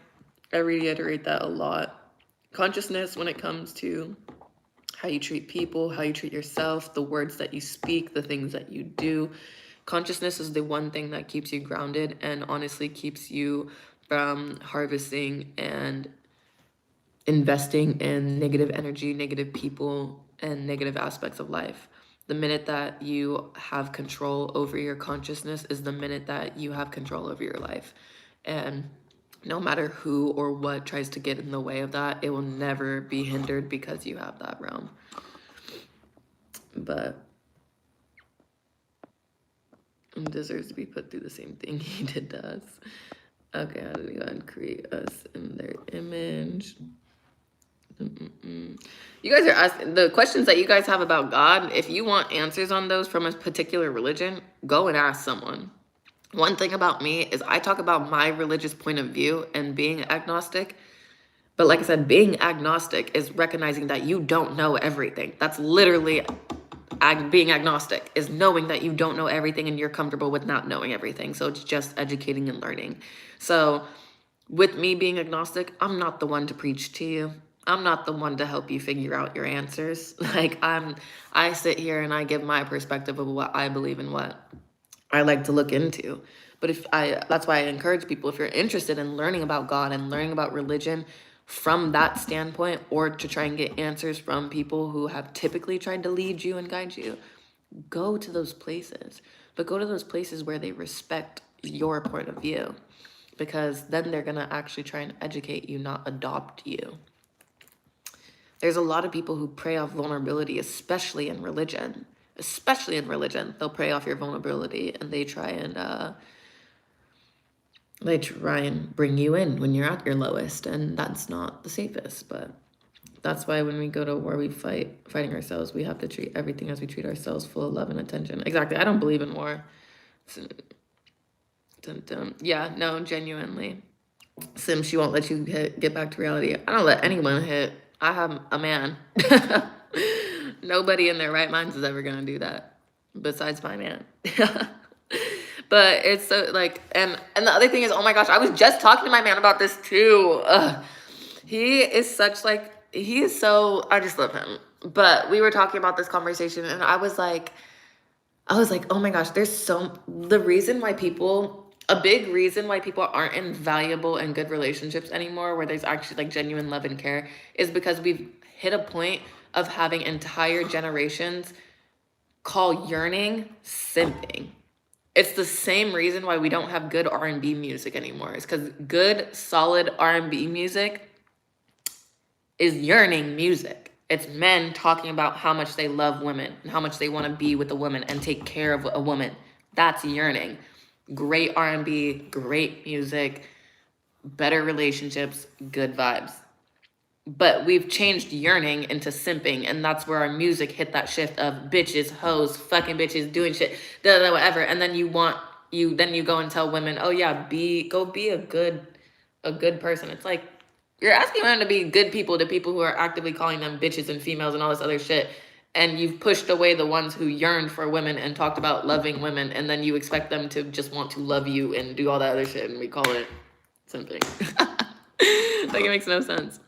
reiterate that a lot. Consciousness when it comes to how you treat people, how you treat yourself, the words that you speak, the things that you do. Consciousness is the one thing that keeps you grounded and honestly keeps you from harvesting and investing in negative energy, negative people, and negative aspects of life. The minute that you have control over your consciousness is the minute that you have control over your life. And no matter who or what tries to get in the way of that, it will never be hindered because you have that realm. But it deserves to be put through the same thing he did to us. Okay, how do we go and create us in their image? You guys are asking the questions that you guys have about God. If you want answers on those from a particular religion, go and ask someone. One thing about me is I talk about my religious point of view and being agnostic. But like I said, being agnostic is recognizing that you don't know everything. That's literally being agnostic, is knowing that you don't know everything and you're comfortable with not knowing everything. So it's just educating and learning. So with me being agnostic, I'm not the one to preach to you. I'm not the one to help you figure out your answers. Like, I sit here and I give my perspective of what I believe and what I like to look into. But that's why I encourage people, if you're interested in learning about God and learning about religion from that standpoint, or to try and get answers from people who have typically tried to lead you and guide you, go to those places. But go to those places where they respect your point of view, because then they're going to actually try and educate you, not adopt you. There's a lot of people who prey off vulnerability, especially in religion. Especially in religion, they'll prey off your vulnerability, and they try and bring you in when you're at your lowest, and that's not the safest. But that's why when we go to war, we fighting ourselves. We have to treat everything as we treat ourselves, full of love and attention. Exactly. I don't believe in war. Yeah, no, genuinely. Sim, she won't let you get back to reality. I don't let anyone hit. I have a man. Nobody in their right minds is ever gonna do that, besides my man. But it's so like, and the other thing is, oh my gosh, I was just talking to my man about this too. He is such like, he is so, I just love him. But we were talking about this conversation, and I was like, oh my gosh, the reason why a big reason why people aren't in valuable and good relationships anymore, where there's actually like genuine love and care, is because we've hit a point of having entire generations call yearning simping. It's the same reason why we don't have good R&B music anymore. It's because good, solid R&B music is yearning music. It's men talking about how much they love women and how much they want to be with a woman and take care of a woman. That's yearning. Great R&B, great music, better relationships, good vibes. But we've changed yearning into simping, and that's where our music hit that shift of bitches, hoes, fucking bitches, doing shit, whatever. And then you go and tell women, oh yeah, go be a good person. It's like you're asking women to be good people to people who are actively calling them bitches and females and all this other shit. And you've pushed away the ones who yearned for women and talked about loving women, and then you expect them to just want to love you and do all that other shit, and we call it simping. Like, it makes no sense.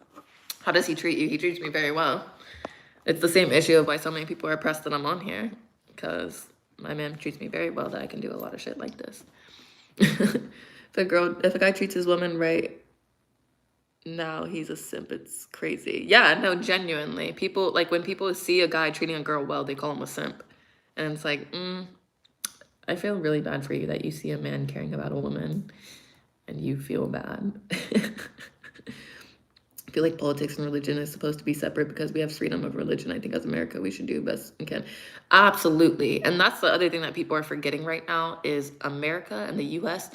How does he treat you? He treats me very well. It's the same issue of why so many people are pressed that I'm on here, because my man treats me very well that I can do a lot of shit like this. If a guy treats his woman right, now he's a simp. It's crazy. Yeah, no, genuinely. People, like, when people see a guy treating a girl well, they call him a simp. And it's like, I feel really bad for you that you see a man caring about a woman and you feel bad. I feel like politics and religion is supposed to be separate because we have freedom of religion. I think as America, we should do best we can. Absolutely. And that's the other thing that people are forgetting right now is America and the US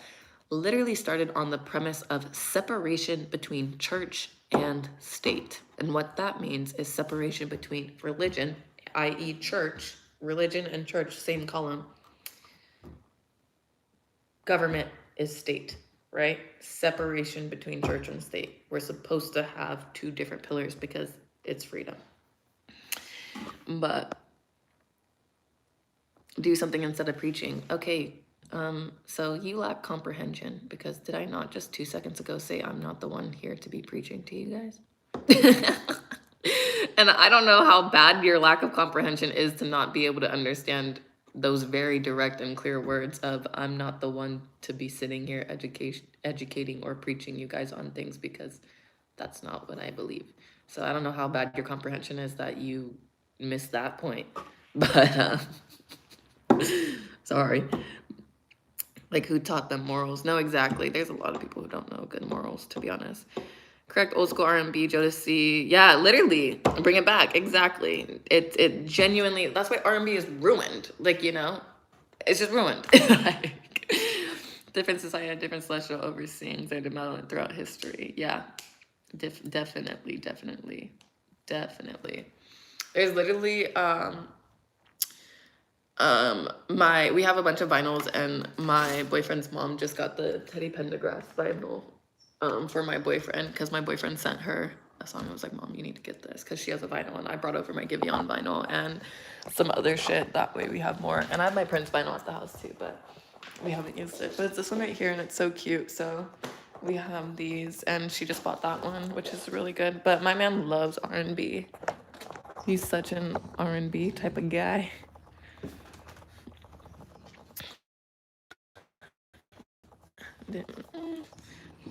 literally started on the premise of separation between church and state. And what that means is separation between religion, i.e. church, religion and church, same column. Government is state, right? Separation between church and state. We're supposed to have two different pillars because it's freedom. But do something instead of preaching. Okay, so you lack comprehension, because did I not just 2 seconds ago say I'm not the one here to be preaching to you guys? And I don't know how bad your lack of comprehension is to not be able to understand those very direct and clear words of I'm not the one to be sitting here educating or preaching you guys on things, because that's not what I believe. So I don't know how bad your comprehension is that you missed that point. But sorry. Like, who taught them morals? No, exactly. There's a lot of people who don't know good morals, to be honest. Correct old school R&B, Jodeci. Yeah, literally. Bring it back. Exactly. It genuinely, that's why R&B is ruined. Like, you know, it's just ruined. Like, different society, different celestial overseeing their development throughout history. Yeah, definitely. There's literally, we have a bunch of vinyls, and my boyfriend's mom just got the Teddy Pendergrass vinyl for my boyfriend, because my boyfriend sent her a song. I was like, Mom, you need to get this, because she has a vinyl, and I brought over my Giveon vinyl and some other shit. That way we have more. And I have my Prince vinyl at the house too, but we haven't used it. But it's this one right here, and it's so cute. So we have these, and she just bought that one, which is really good. But my man loves R&B. He's such an R&B type of guy.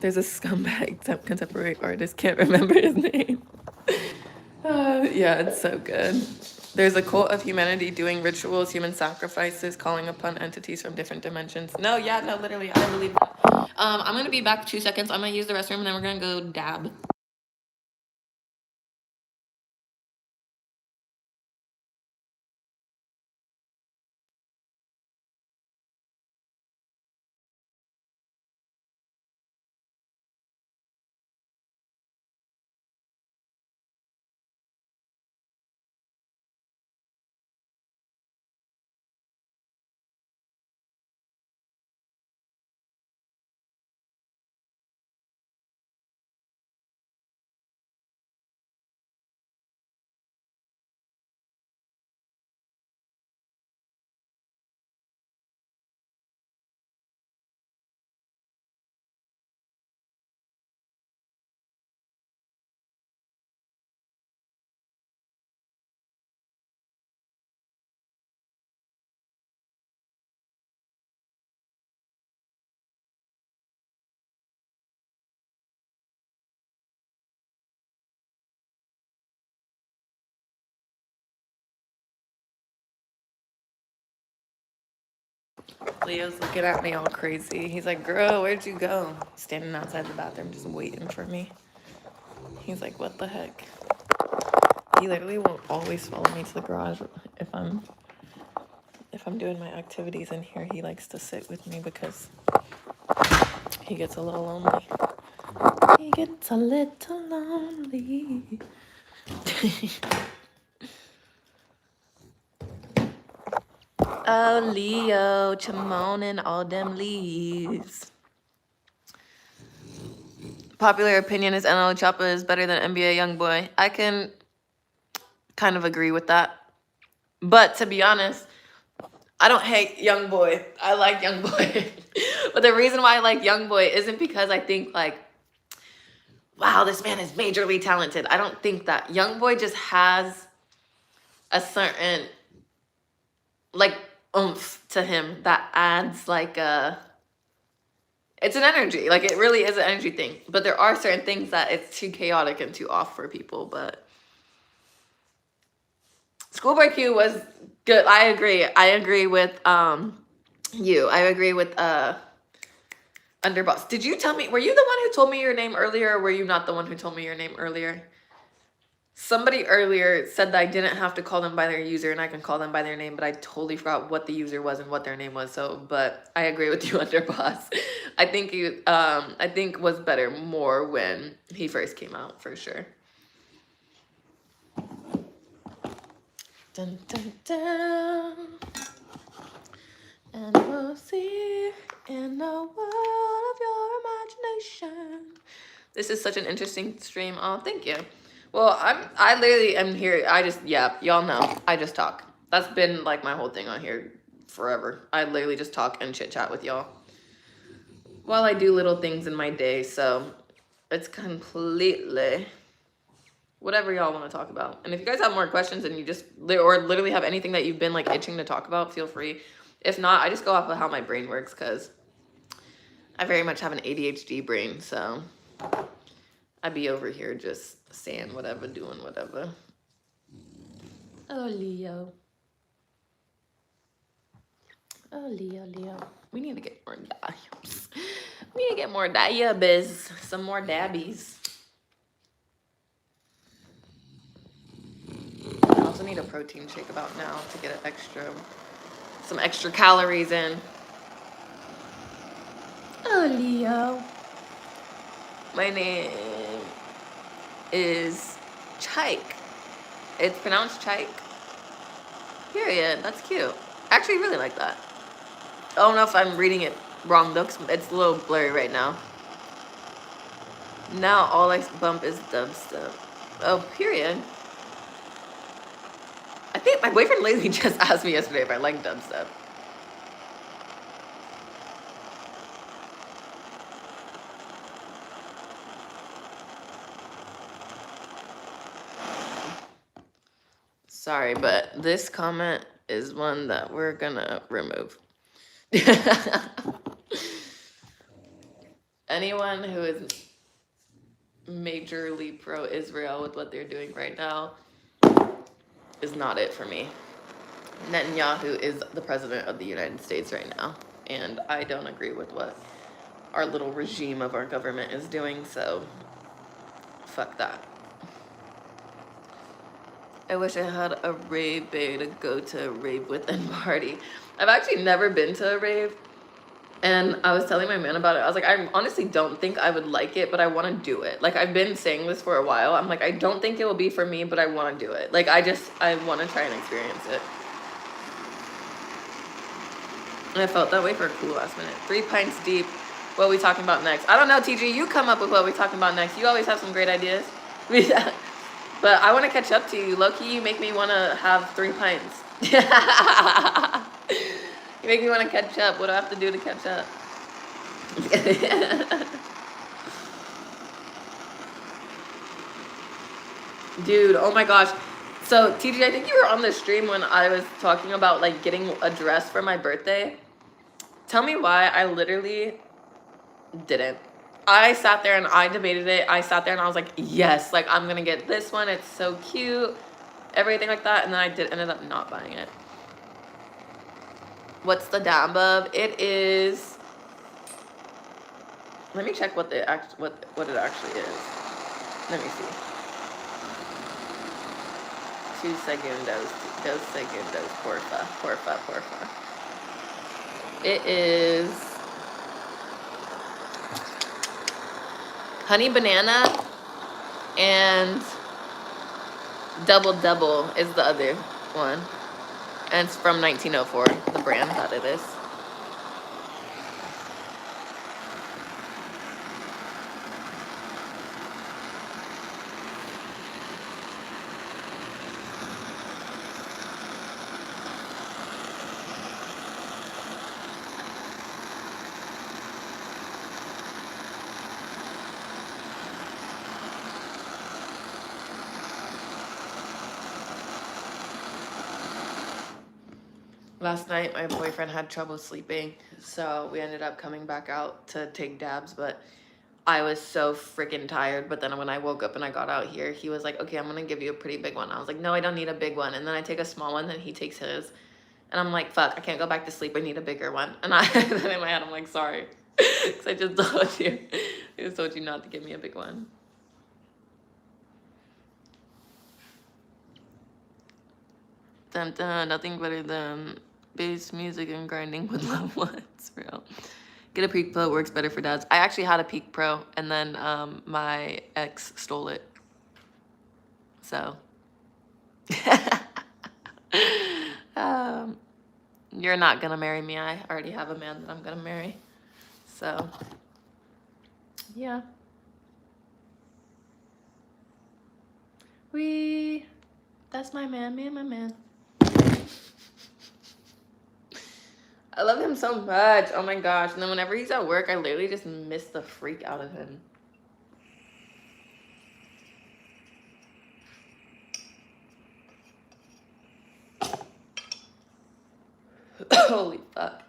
There's a scumbag contemporary artist, can't remember his name. Yeah, it's so good. There's a cult of humanity doing rituals, human sacrifices, calling upon entities from different dimensions. No, literally, I believe that. I'm gonna be back 2 seconds. I'm gonna use the restroom, and then we're gonna go dab. Leo's looking at me all crazy. He's like, girl, where'd you go? Standing outside the bathroom just waiting for me. He's like, what the heck? He literally won't always follow me to the garage if I'm doing my activities in here. He likes to sit with me because he gets a little lonely. He gets a little lonely. Oh, Leo, chimoning all them leaves. Popular opinion is NLE Choppa is better than NBA Youngboy. I can kind of agree with that. But to be honest, I don't hate Youngboy. I like Youngboy. But the reason why I like Youngboy isn't because I think like, wow, this man is majorly talented. I don't think that. Youngboy just has a certain like oomph to him that adds like it's an energy. Like it really is an energy thing. But there are certain things that it's too chaotic and too off for people. But Schoolboy Q was good. I agree. I agree with you. I agree with Underboss. Did you tell me, were you the one who told me your name earlier, or were you not the one who told me your name earlier? Somebody earlier said that I didn't have to call them by their user and I can call them by their name, but I totally forgot what the user was and what their name was. So, but I agree with you, Underboss. I think you, I think was better more when he first came out, for sure. Dun, dun, dun. And we'll see in the world of your imagination. This is such an interesting stream. Oh, thank you. Well, I literally am here. I just, yeah, y'all know. I just talk. That's been like my whole thing on here forever. I literally just talk and chit chat with y'all while I do little things in my day. So it's completely whatever y'all want to talk about. And if you guys have more questions and you just, or literally have anything that you've been like itching to talk about, feel free. If not, I just go off of how my brain works because I very much have an ADHD brain. So I'd be over here just saying whatever, doing whatever. Oh, Leo. Oh, Leo, Leo. We need to get more dabs. We need to get more dabs. Some more dabbies. I also need a protein shake about now to get some extra calories in. Oh, Leo. My name is Chike. It's pronounced Chike. Period. That's cute. I actually really like that. I don't know if I'm reading it wrong though, 'cause it's a little blurry right now. Now all I bump is dubstep. Oh, period. I think my boyfriend lately just asked me yesterday if I like dubstep. Sorry, but this comment is one that we're gonna remove. Anyone who is majorly pro-Israel with what they're doing right now is not it for me. Netanyahu is the president of the United States right now, and I don't agree with what our little regime of our government is doing, so fuck that. I wish I had a rave bay to go to a rave with and party. I've actually never been to a rave, and I was telling my man about it. I was like, I honestly don't think I would like it, but I want to do it. Like, I've been saying this for a while. I'm like, I don't think it will be for me, but I want to do it. Like, I want to try and experience it. And I felt that way for a cool last minute. 3 pints deep. What are we talking about next? I don't know, TG. You come up with what we're talking about next. You always have some great ideas. But I want to catch up to you. Low-key, you make me want to have 3 pints. You make me want to catch up. What do I have to do to catch up? Dude, oh my gosh. So, TG, I think you were on the stream when I was talking about, like, getting a dress for my birthday. Tell me why I literally didn't. I sat there and I debated it. I sat there and I was like, yes, like, I'm going to get this one. It's so cute. Everything like that. And then I ended up not buying it. What's the dab of? It is. Let me check what it actually is. Let me see. 2 segundos. 2 segundos. Porfa. Porfa. Porfa. It is honey banana and double is the other one. And it's from 1904, the brand that it is. Last night, my boyfriend had trouble sleeping, so we ended up coming back out to take dabs, but I was so freaking tired. But then when I woke up and I got out here, he was like, okay, I'm gonna give you a pretty big one. I was like, no, I don't need a big one. And then I take a small one, then he takes his. And I'm like, fuck, I can't go back to sleep. I need a bigger one. And then in my head, I'm like, sorry. Because I just told you not to give me a big one. Dun, dun, nothing better than bass music and grinding with loved ones, real. Get a Peak Pro, works better for dads. I actually had a Peak Pro, and then my ex stole it. So. You're not gonna marry me. I already have a man that I'm gonna marry. So, yeah. That's my man, me and my man. I love him so much. Oh my gosh. And then whenever he's at work, I literally just miss the freak out of him. Holy fuck.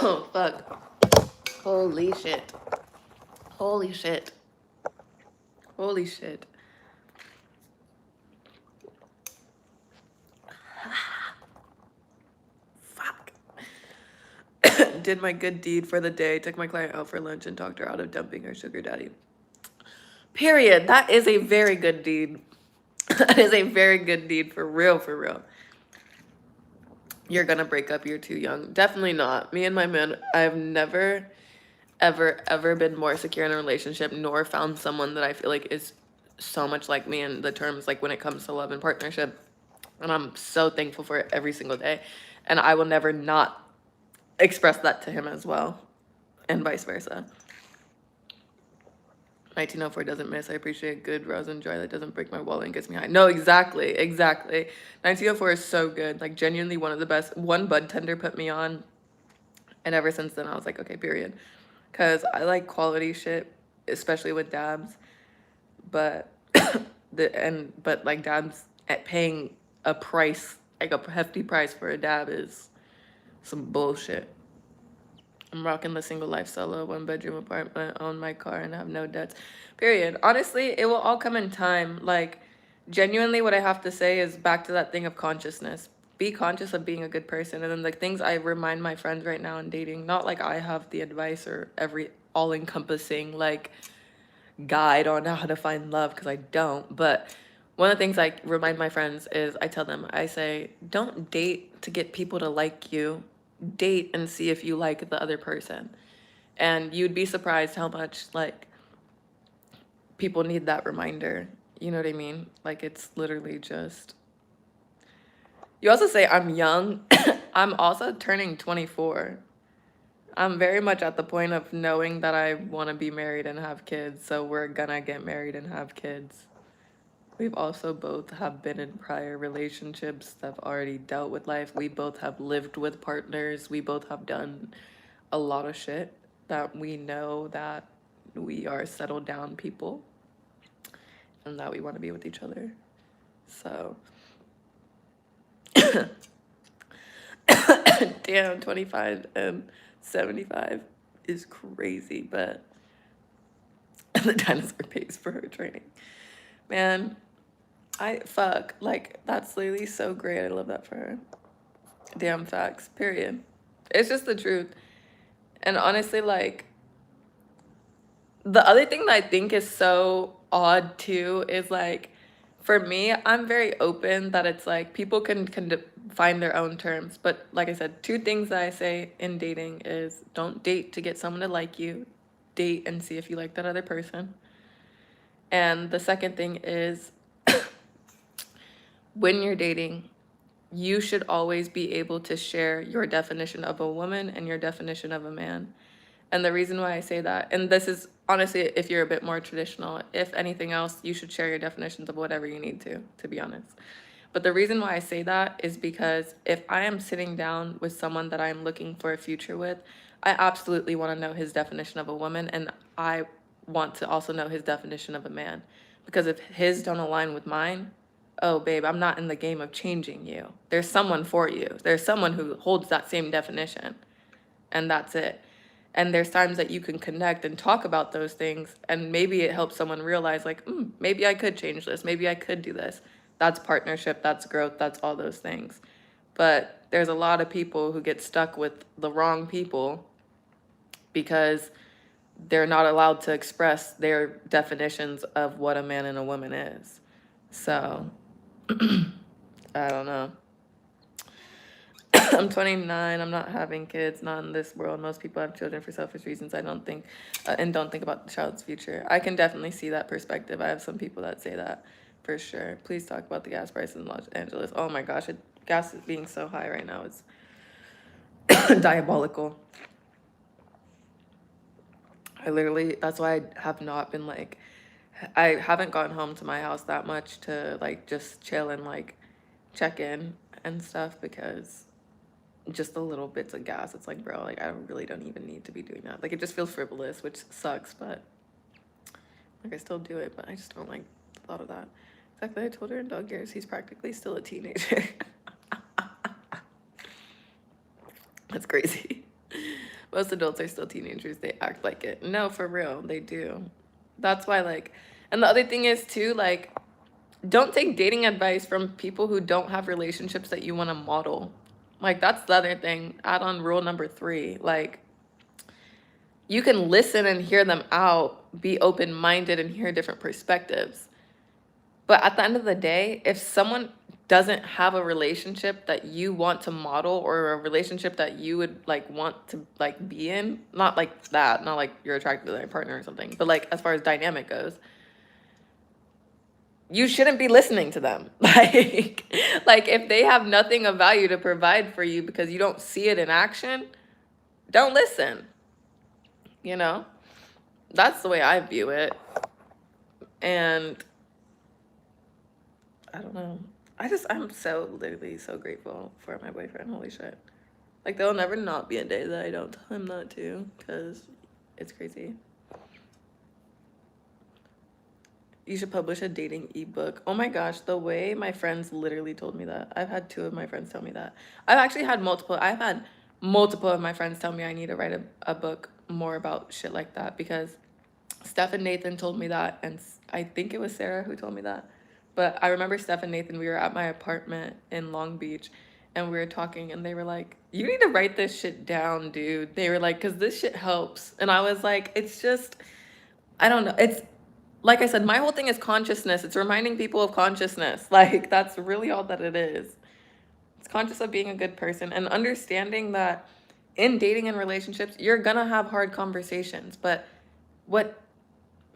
Oh, fuck. Holy shit. Holy shit. Holy shit. Fuck. Did my good deed for the day. Took my client out for lunch and talked her out of dumping her sugar daddy. Period. That is a very good deed. That is a very good deed, for real, for real. You're gonna break up, you're too young. Definitely not. Me and my man, I've never, ever been more secure in a relationship, nor found someone that I feel like is so much like me in the terms, like when it comes to love and partnership. And I'm so thankful for it every single day. And I will never not express that to him as well, and vice versa. 1904 doesn't miss. I appreciate good rose and joy that doesn't break my wallet and gets me high. No, exactly, exactly. 1904 is so good. Like, genuinely one of the best. One bud tender put me on, and ever since then I was like, okay, period. Because I like quality shit, especially with dabs. But but like dabs at paying a price, like a hefty price for a dab is some bullshit. I'm rocking the single life solo, 1-bedroom apartment, own my car, and have no debts. Period. Honestly, it will all come in time. Like, genuinely, what I have to say is back to that thing of consciousness. Be conscious of being a good person. And then the things I remind my friends right now in dating, not like I have the advice or every all-encompassing, like, guide on how to find love, because I don't. But one of the things I remind my friends is I tell them, I say, don't date to get people to like you. Date and see if you like the other person. And you'd be surprised how much like people need that reminder. You know what I mean? Like, it's literally just, you also say I'm young. I'm also turning 24. I'm very much at the point of knowing that I want to be married and have kids, so we're gonna get married and have kids. We've also both have been in prior relationships that have already dealt with life. We both have lived with partners. We both have done a lot of shit that we know that we are settled down people and that we want to be with each other. So Damn, 25 and 75 is crazy, but the dinosaur pays for her training. Man, like, that's literally so great. I love that for her. Damn facts, period. It's just the truth. And honestly, like, the other thing that I think is so odd too is like, for me, I'm very open that it's like people can find their own terms. But like I said, two things that I say in dating is don't date to get someone to like you, date and see if you like that other person. And the second thing is when you're dating, you should always be able to share your definition of a woman and your definition of a man. And the reason why I say that, and this is honestly, if you're a bit more traditional, if anything else, you should share your definitions of whatever you need to be honest. But the reason why I say that is because if I am sitting down with someone that I'm looking for a future with, I absolutely want to know his definition of a woman, and I want to also know his definition of a man. Because if his don't align with mine, oh, babe, I'm not in the game of changing you. There's someone for you. There's someone who holds that same definition, and that's it. And there's times that you can connect and talk about those things, and maybe it helps someone realize, like, maybe I could change this. Maybe I could do this. That's partnership. That's growth. That's all those things. But there's a lot of people who get stuck with the wrong people because they're not allowed to express their definitions of what a man and a woman is. So, I don't know. I'm 29. I'm not having kids. Not in this world. Most people have children for selfish reasons. I don't think, and don't think about the child's future. I can definitely see that perspective. I have some people that say that for sure. Please talk about the gas prices in Los Angeles. Oh my gosh, gas is being so high right now. It's diabolical. That's why I have not been like, I haven't gotten home to my house that much to like just chill and like check in and stuff, because just the little bits of gas, it's like, bro, like I really don't even need to be doing that. Like it just feels frivolous, which sucks, but like I still do it, but I just don't like the thought of that. Exactly, I told her in dog years, he's practically still a teenager. That's crazy. Most adults are still teenagers. They act like it. No, for real, they do. That's why, like, and the other thing is too, like, don't take dating advice from people who don't have relationships that you want to model. Like, that's the other thing. Add on rule number 3. Like, you can listen and hear them out, be open-minded and hear different perspectives. But at the end of the day, if someone doesn't have a relationship that you want to model, or a relationship that you would like want to like be in, not like that, not like you're attracted to their partner or something, but like as far as dynamic goes, you shouldn't be listening to them. Like if they have nothing of value to provide for you because you don't see it in action, don't listen. You know? That's the way I view it. And I don't know. I'm so literally so grateful for my boyfriend. Holy shit. Like there'll never not be a day that I don't tell him that too, because it's crazy. You should publish a dating ebook. Oh my gosh, the way my friends literally told me that. I've had 2 of my friends tell me that. I've had multiple of my friends tell me I need to write a book more about shit like that, because Steph and Nathan told me that, and I think it was Sarah who told me that. But I remember Steph and Nathan, we were at my apartment in Long Beach, and we were talking, and they were like, you need to write this shit down, dude. They were like, because this shit helps. And I was like, it's just, I don't know. It's, like I said, my whole thing is consciousness. It's reminding people of consciousness. Like, that's really all that it is. It's conscious of being a good person and understanding that in dating and relationships, you're gonna have hard conversations. But what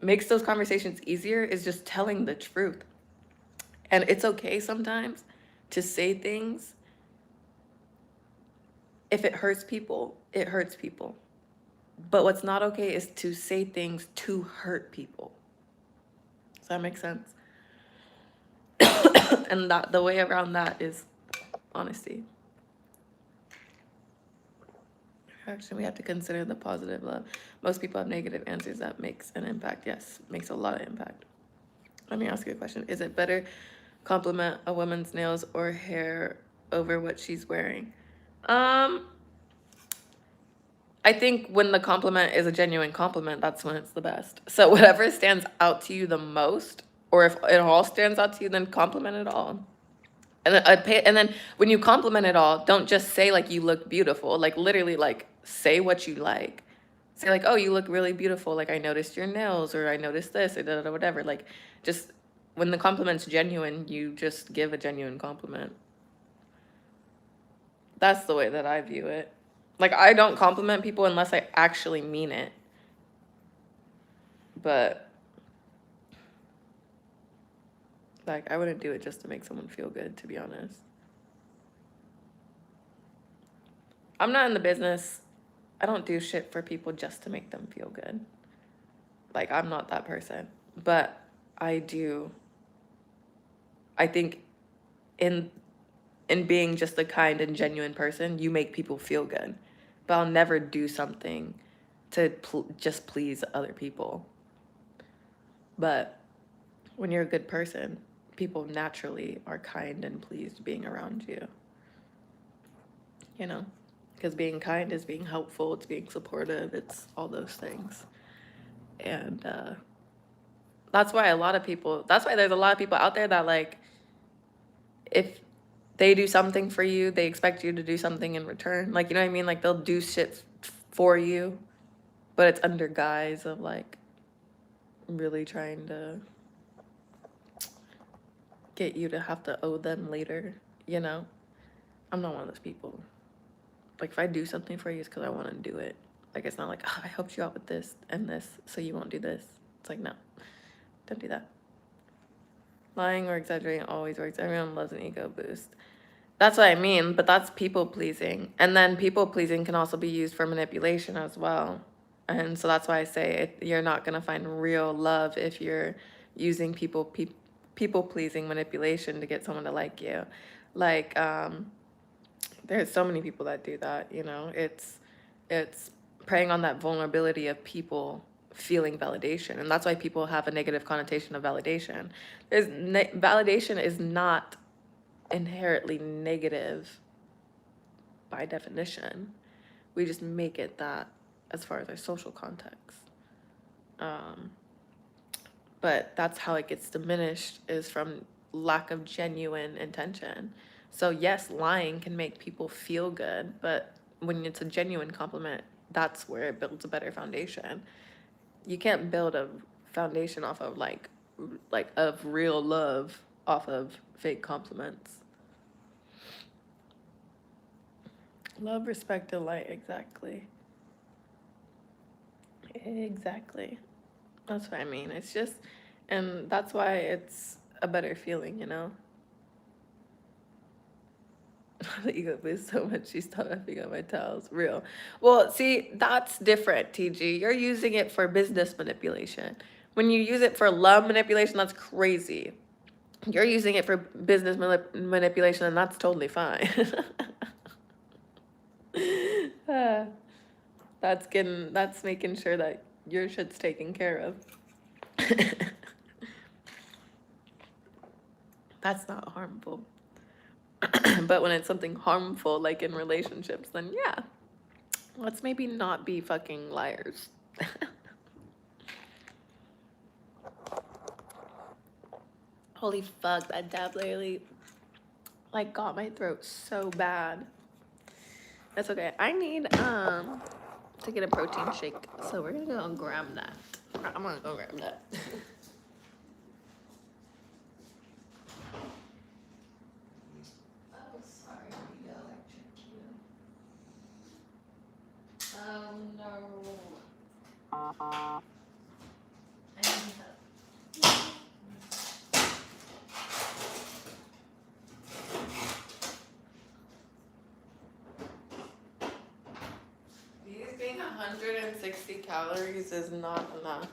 makes those conversations easier is just telling the truth. And it's okay sometimes to say things. If it hurts people, it hurts people. But what's not okay is to say things to hurt people. Does that make sense? And that the way around that is honesty. Actually, we have to consider the positive love. Most people have negative answers. That makes an impact. Yes, makes a lot of impact. Let me ask you a question. Is it better compliment a woman's nails or hair over what she's wearing? I think when the compliment is a genuine compliment, that's when it's the best. So whatever stands out to you the most, or if it all stands out to you, then compliment it all. And then when you compliment it all, don't just say like you look beautiful. Like literally, like say what you like. Say like, oh, you look really beautiful. Like I noticed your nails, or I noticed this, or da, da, da, whatever. Like just when the compliment's genuine, you just give a genuine compliment. That's the way that I view it. Like I don't compliment people unless I actually mean it. But like I wouldn't do it just to make someone feel good, to be honest. I'm not in the business. I don't do shit for people just to make them feel good. Like I'm not that person. But I do. I think in being just a kind and genuine person, you make people feel good. But I'll never do something to just please other people. But when you're a good person, people naturally are kind and pleased being around you. You know? Because being kind is being helpful, it's being supportive, it's all those things. And that's why there's a lot of people out there that like, if they do something for you, they expect you to do something in return. Like, you know what I mean? Like they'll do shit for you, but it's under guise of like really trying to get you to have to owe them later, you know? I'm not one of those people. Like if I do something for you, it's because I want to do it. Like it's not like, oh, I helped you out with this and this, so you won't do this. It's like, no, don't do that. Lying or exaggerating always works. Everyone loves an ego boost. That's what I mean, but that's people pleasing. And then people pleasing can also be used for manipulation as well. And so that's why I say you're not going to find real love if you're using people pleasing manipulation to get someone to like you. Like there's so many people that do that, you know. It's preying on that vulnerability of people feeling validation, and that's why people have a negative connotation of validation. Validation is not inherently negative by definition. We just make it that as far as our social context. But that's how it gets diminished, is from lack of genuine intention. So yes, lying can make people feel good, but when it's a genuine compliment, that's where it builds a better foundation. You can't build a foundation off of like of real love off of fake compliments. Love, respect, delight, exactly. Exactly. That's what I mean. It's just, and that's why it's a better feeling, you know? The ego boost so much she stopped effing on my towels. Real. Well, see, that's different, TG. You're using it for business manipulation. When you use it for love manipulation, that's crazy. You're using it for business manipulation, and that's totally fine. That's making sure that your shit's taken care of. That's not harmful. But when it's something harmful, like in relationships, then yeah, let's maybe not be fucking liars. Holy fuck, that dab literally like got my throat so bad. That's okay. I need to get a protein shake, so we're gonna go and grab that. I'm gonna go grab that. Oh, sorry, the electric cue. Oh no. I need help. These being 160 calories is not enough.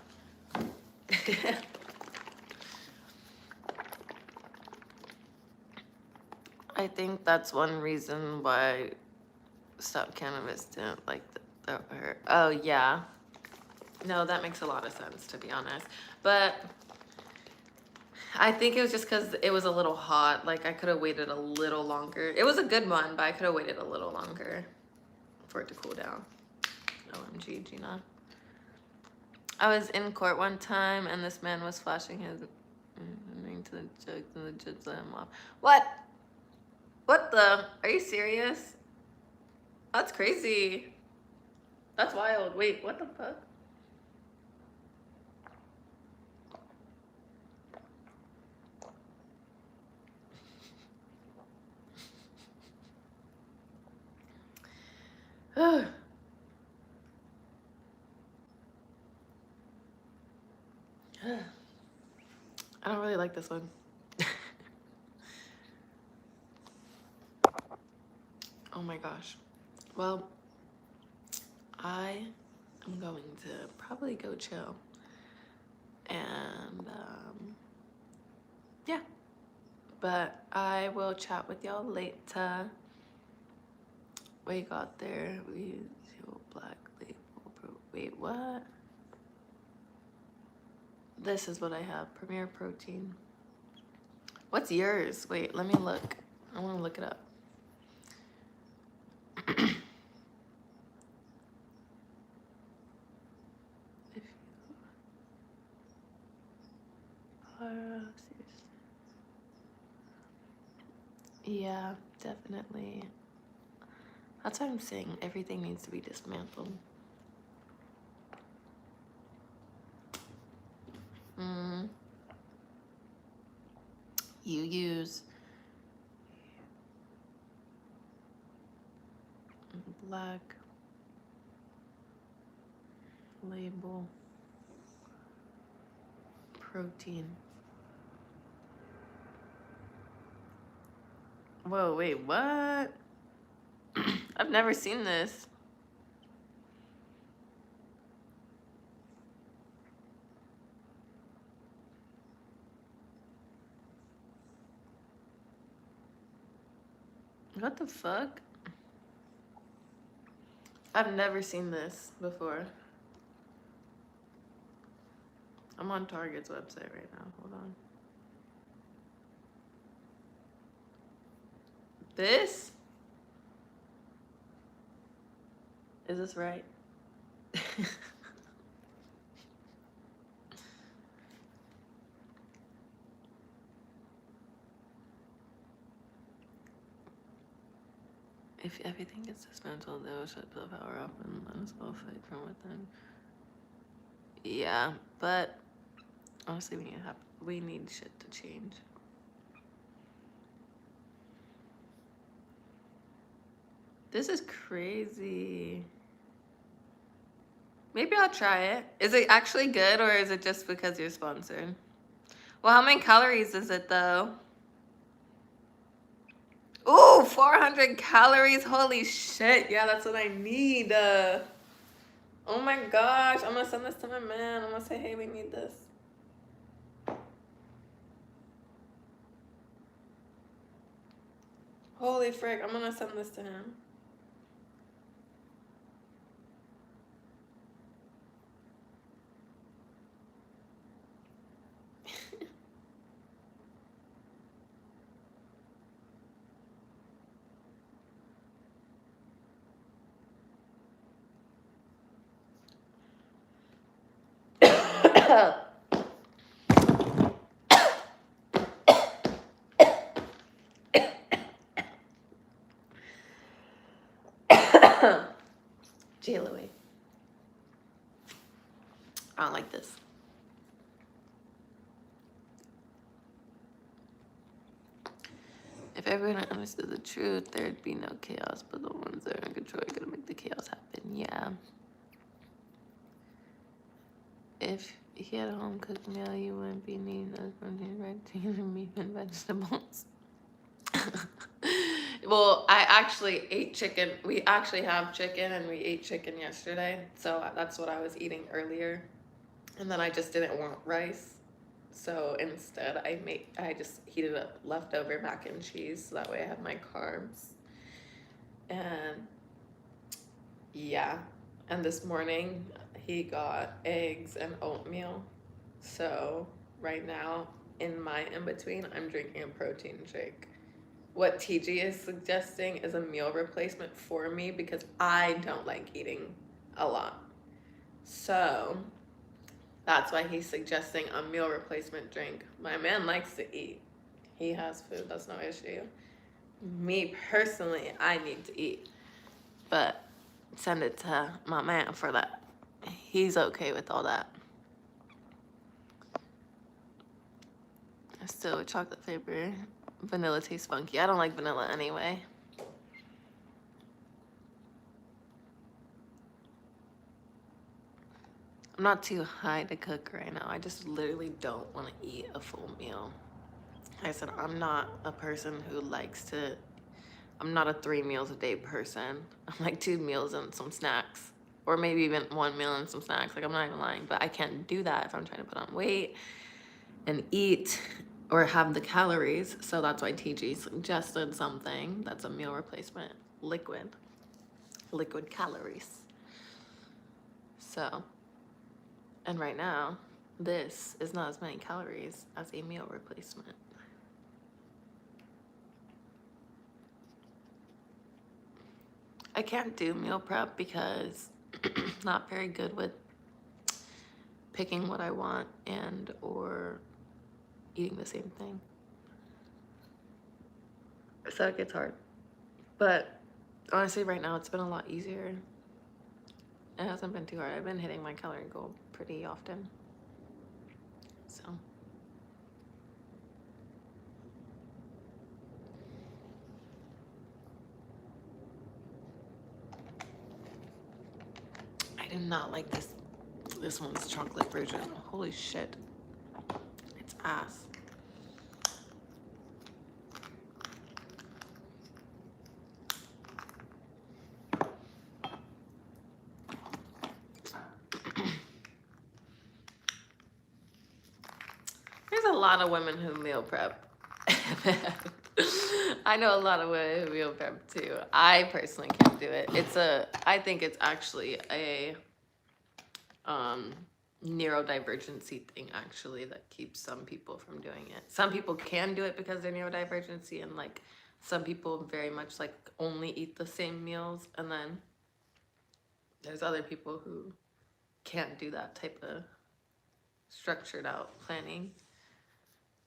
I think that's one reason why Stop Cannabis didn't like her. Oh, yeah. No, that makes a lot of sense, to be honest. But I think it was just because it was a little hot. Like, I could have waited a little longer. It was a good one, but I could have waited a little longer for it to cool down. OMG, Gina. I was in court one time and this man was flashing his ring to the judge and the judge let him off. What? What the? Are you serious? That's crazy. That's wild. Wait, what the fuck? I don't really like this one. Oh my gosh. Well, I am going to probably go chill. And yeah. But I will chat with y'all later. What you got there? We use your black label. Wait, what? This is what I have. Premier Protein. What's yours? Wait, let me look. I want to look it up. Yeah, definitely. That's what I'm saying. Everything needs to be dismantled. You use black label protein. Whoa, wait, what? I've never seen this. What the fuck? I've never seen this before. I'm on Target's website right now. Hold on. This? Is this right? If everything gets dismantled, they will shut the power off and let us all fight from within. Yeah, but honestly, we need shit to change. This is crazy. Maybe I'll try it. Is it actually good or is it just because you're sponsored? Well, how many calories is it though? Ooh, 400 calories. Holy shit. Yeah, that's what I need. Oh my gosh. I'm gonna send this to my man. I'm gonna say, hey, we need this. Holy frick. I'm gonna send this to him. J-Louie. I don't like this. If everyone understood the truth, there'd be no chaos, but the ones that are in control are gonna make the chaos happen. Yeah. If he had a home cooked meal, you wouldn't be needing those protein, right? Meat and vegetables. Well, I actually ate chicken. We actually have chicken and we ate chicken yesterday. So that's what I was eating earlier. And then I just didn't want rice. So instead I just heated up leftover mac and cheese. So that way I have my carbs. And yeah. And this morning he got eggs and oatmeal. So right now in my in-between, I'm drinking a protein shake. What TG is suggesting is a meal replacement for me because I don't like eating a lot. So that's why he's suggesting a meal replacement drink. My man likes to eat. He has food, that's no issue. Me personally, I need to eat. But send it to my man for that. He's okay with all that. Still with chocolate flavor. Vanilla tastes funky. I don't like vanilla anyway. I'm not too high to cook right now. I just literally don't want to eat a full meal. Like I said, I'm not a person who likes to, I'm not a 3 meals a day person. I'm like 2 meals and some snacks. Or maybe even 1 meal and some snacks. Like, I'm not even lying. But I can't do that if I'm trying to put on weight and eat or have the calories. So that's why TG suggested something that's a meal replacement, liquid calories. So, and right now, this is not as many calories as a meal replacement. I can't do meal prep because I'm not very good with picking what I want and or eating the same thing. So it gets hard. But honestly, right now it's been a lot easier. It hasn't been too hard. I've been hitting my calorie goal pretty often. So I do not like this one's chocolate version. Holy shit. It's ass. There's a lot of women who meal prep. I know a lot of women who meal prep too. I personally can't do it. I think it's actually a neurodivergency thing actually that keeps some people from doing it. Some people can do it because they're neurodivergency, and like some people very much like only eat the same meals, and then there's other people who can't do that type of structured out planning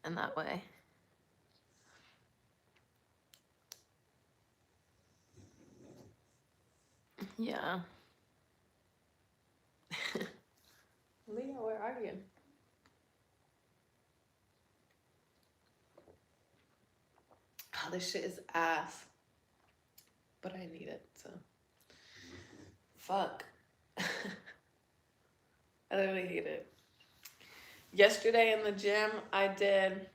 in that way. Yeah. Leah, where are you? Oh, this shit is ass. But I need it, so. Fuck. I literally hate it. Yesterday in the gym, I did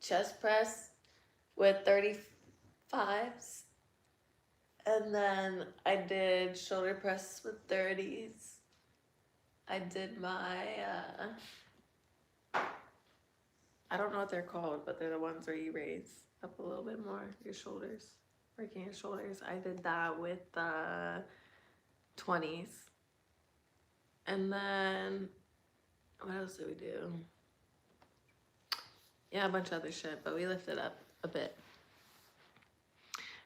chest press with 35s. And then I did shoulder press with 30s. I did my, I don't know what they're called, but they're the ones where you raise up a little bit more your shoulders, working your shoulders. I did that with 20s. And then, what else did we do? Yeah, a bunch of other shit, but we lifted up a bit.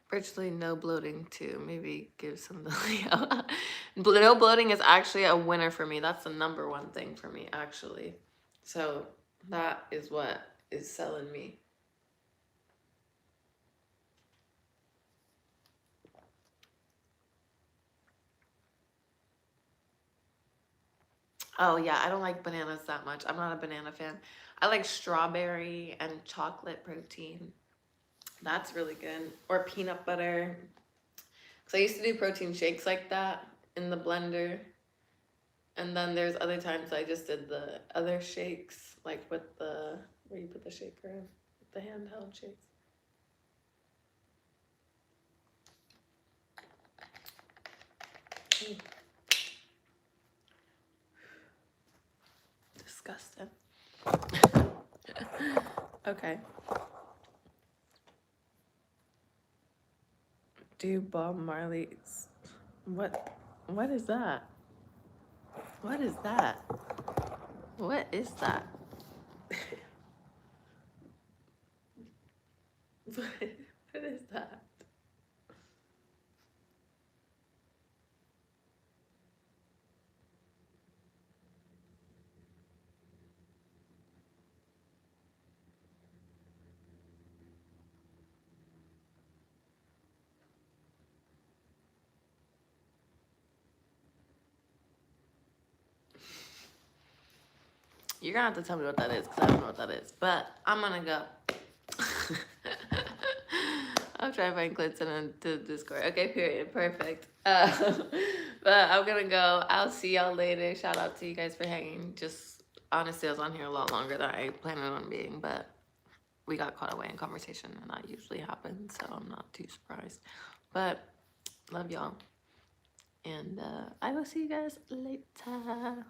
Virtually no bloating too. Maybe give some to Leo. No bloating is actually a winner for me. That's the #1 thing for me, actually. So that is what is selling me. Oh yeah, I don't like bananas that much. I'm not a banana fan. I like strawberry and chocolate protein. That's really good. Or peanut butter. Because I used to do protein shakes like that in the blender. And then there's other times I just did the other shakes, like with the, where you put the shaker in, with the handheld shakes. Disgusting. Okay. Do Bob Marley's, what is that? What is that? What is that? What is that? You're gonna have to tell me what that is, because I don't know what that is. But I'm gonna go. I'm trying to find clips in the Discord. Okay, period. Perfect. But I'm gonna go. I'll see y'all later. Shout out to you guys for hanging. Just honestly, I was on here a lot longer than I planned on being, but we got caught away in conversation, and that usually happens, so I'm not too surprised. But love y'all. And I will see you guys later.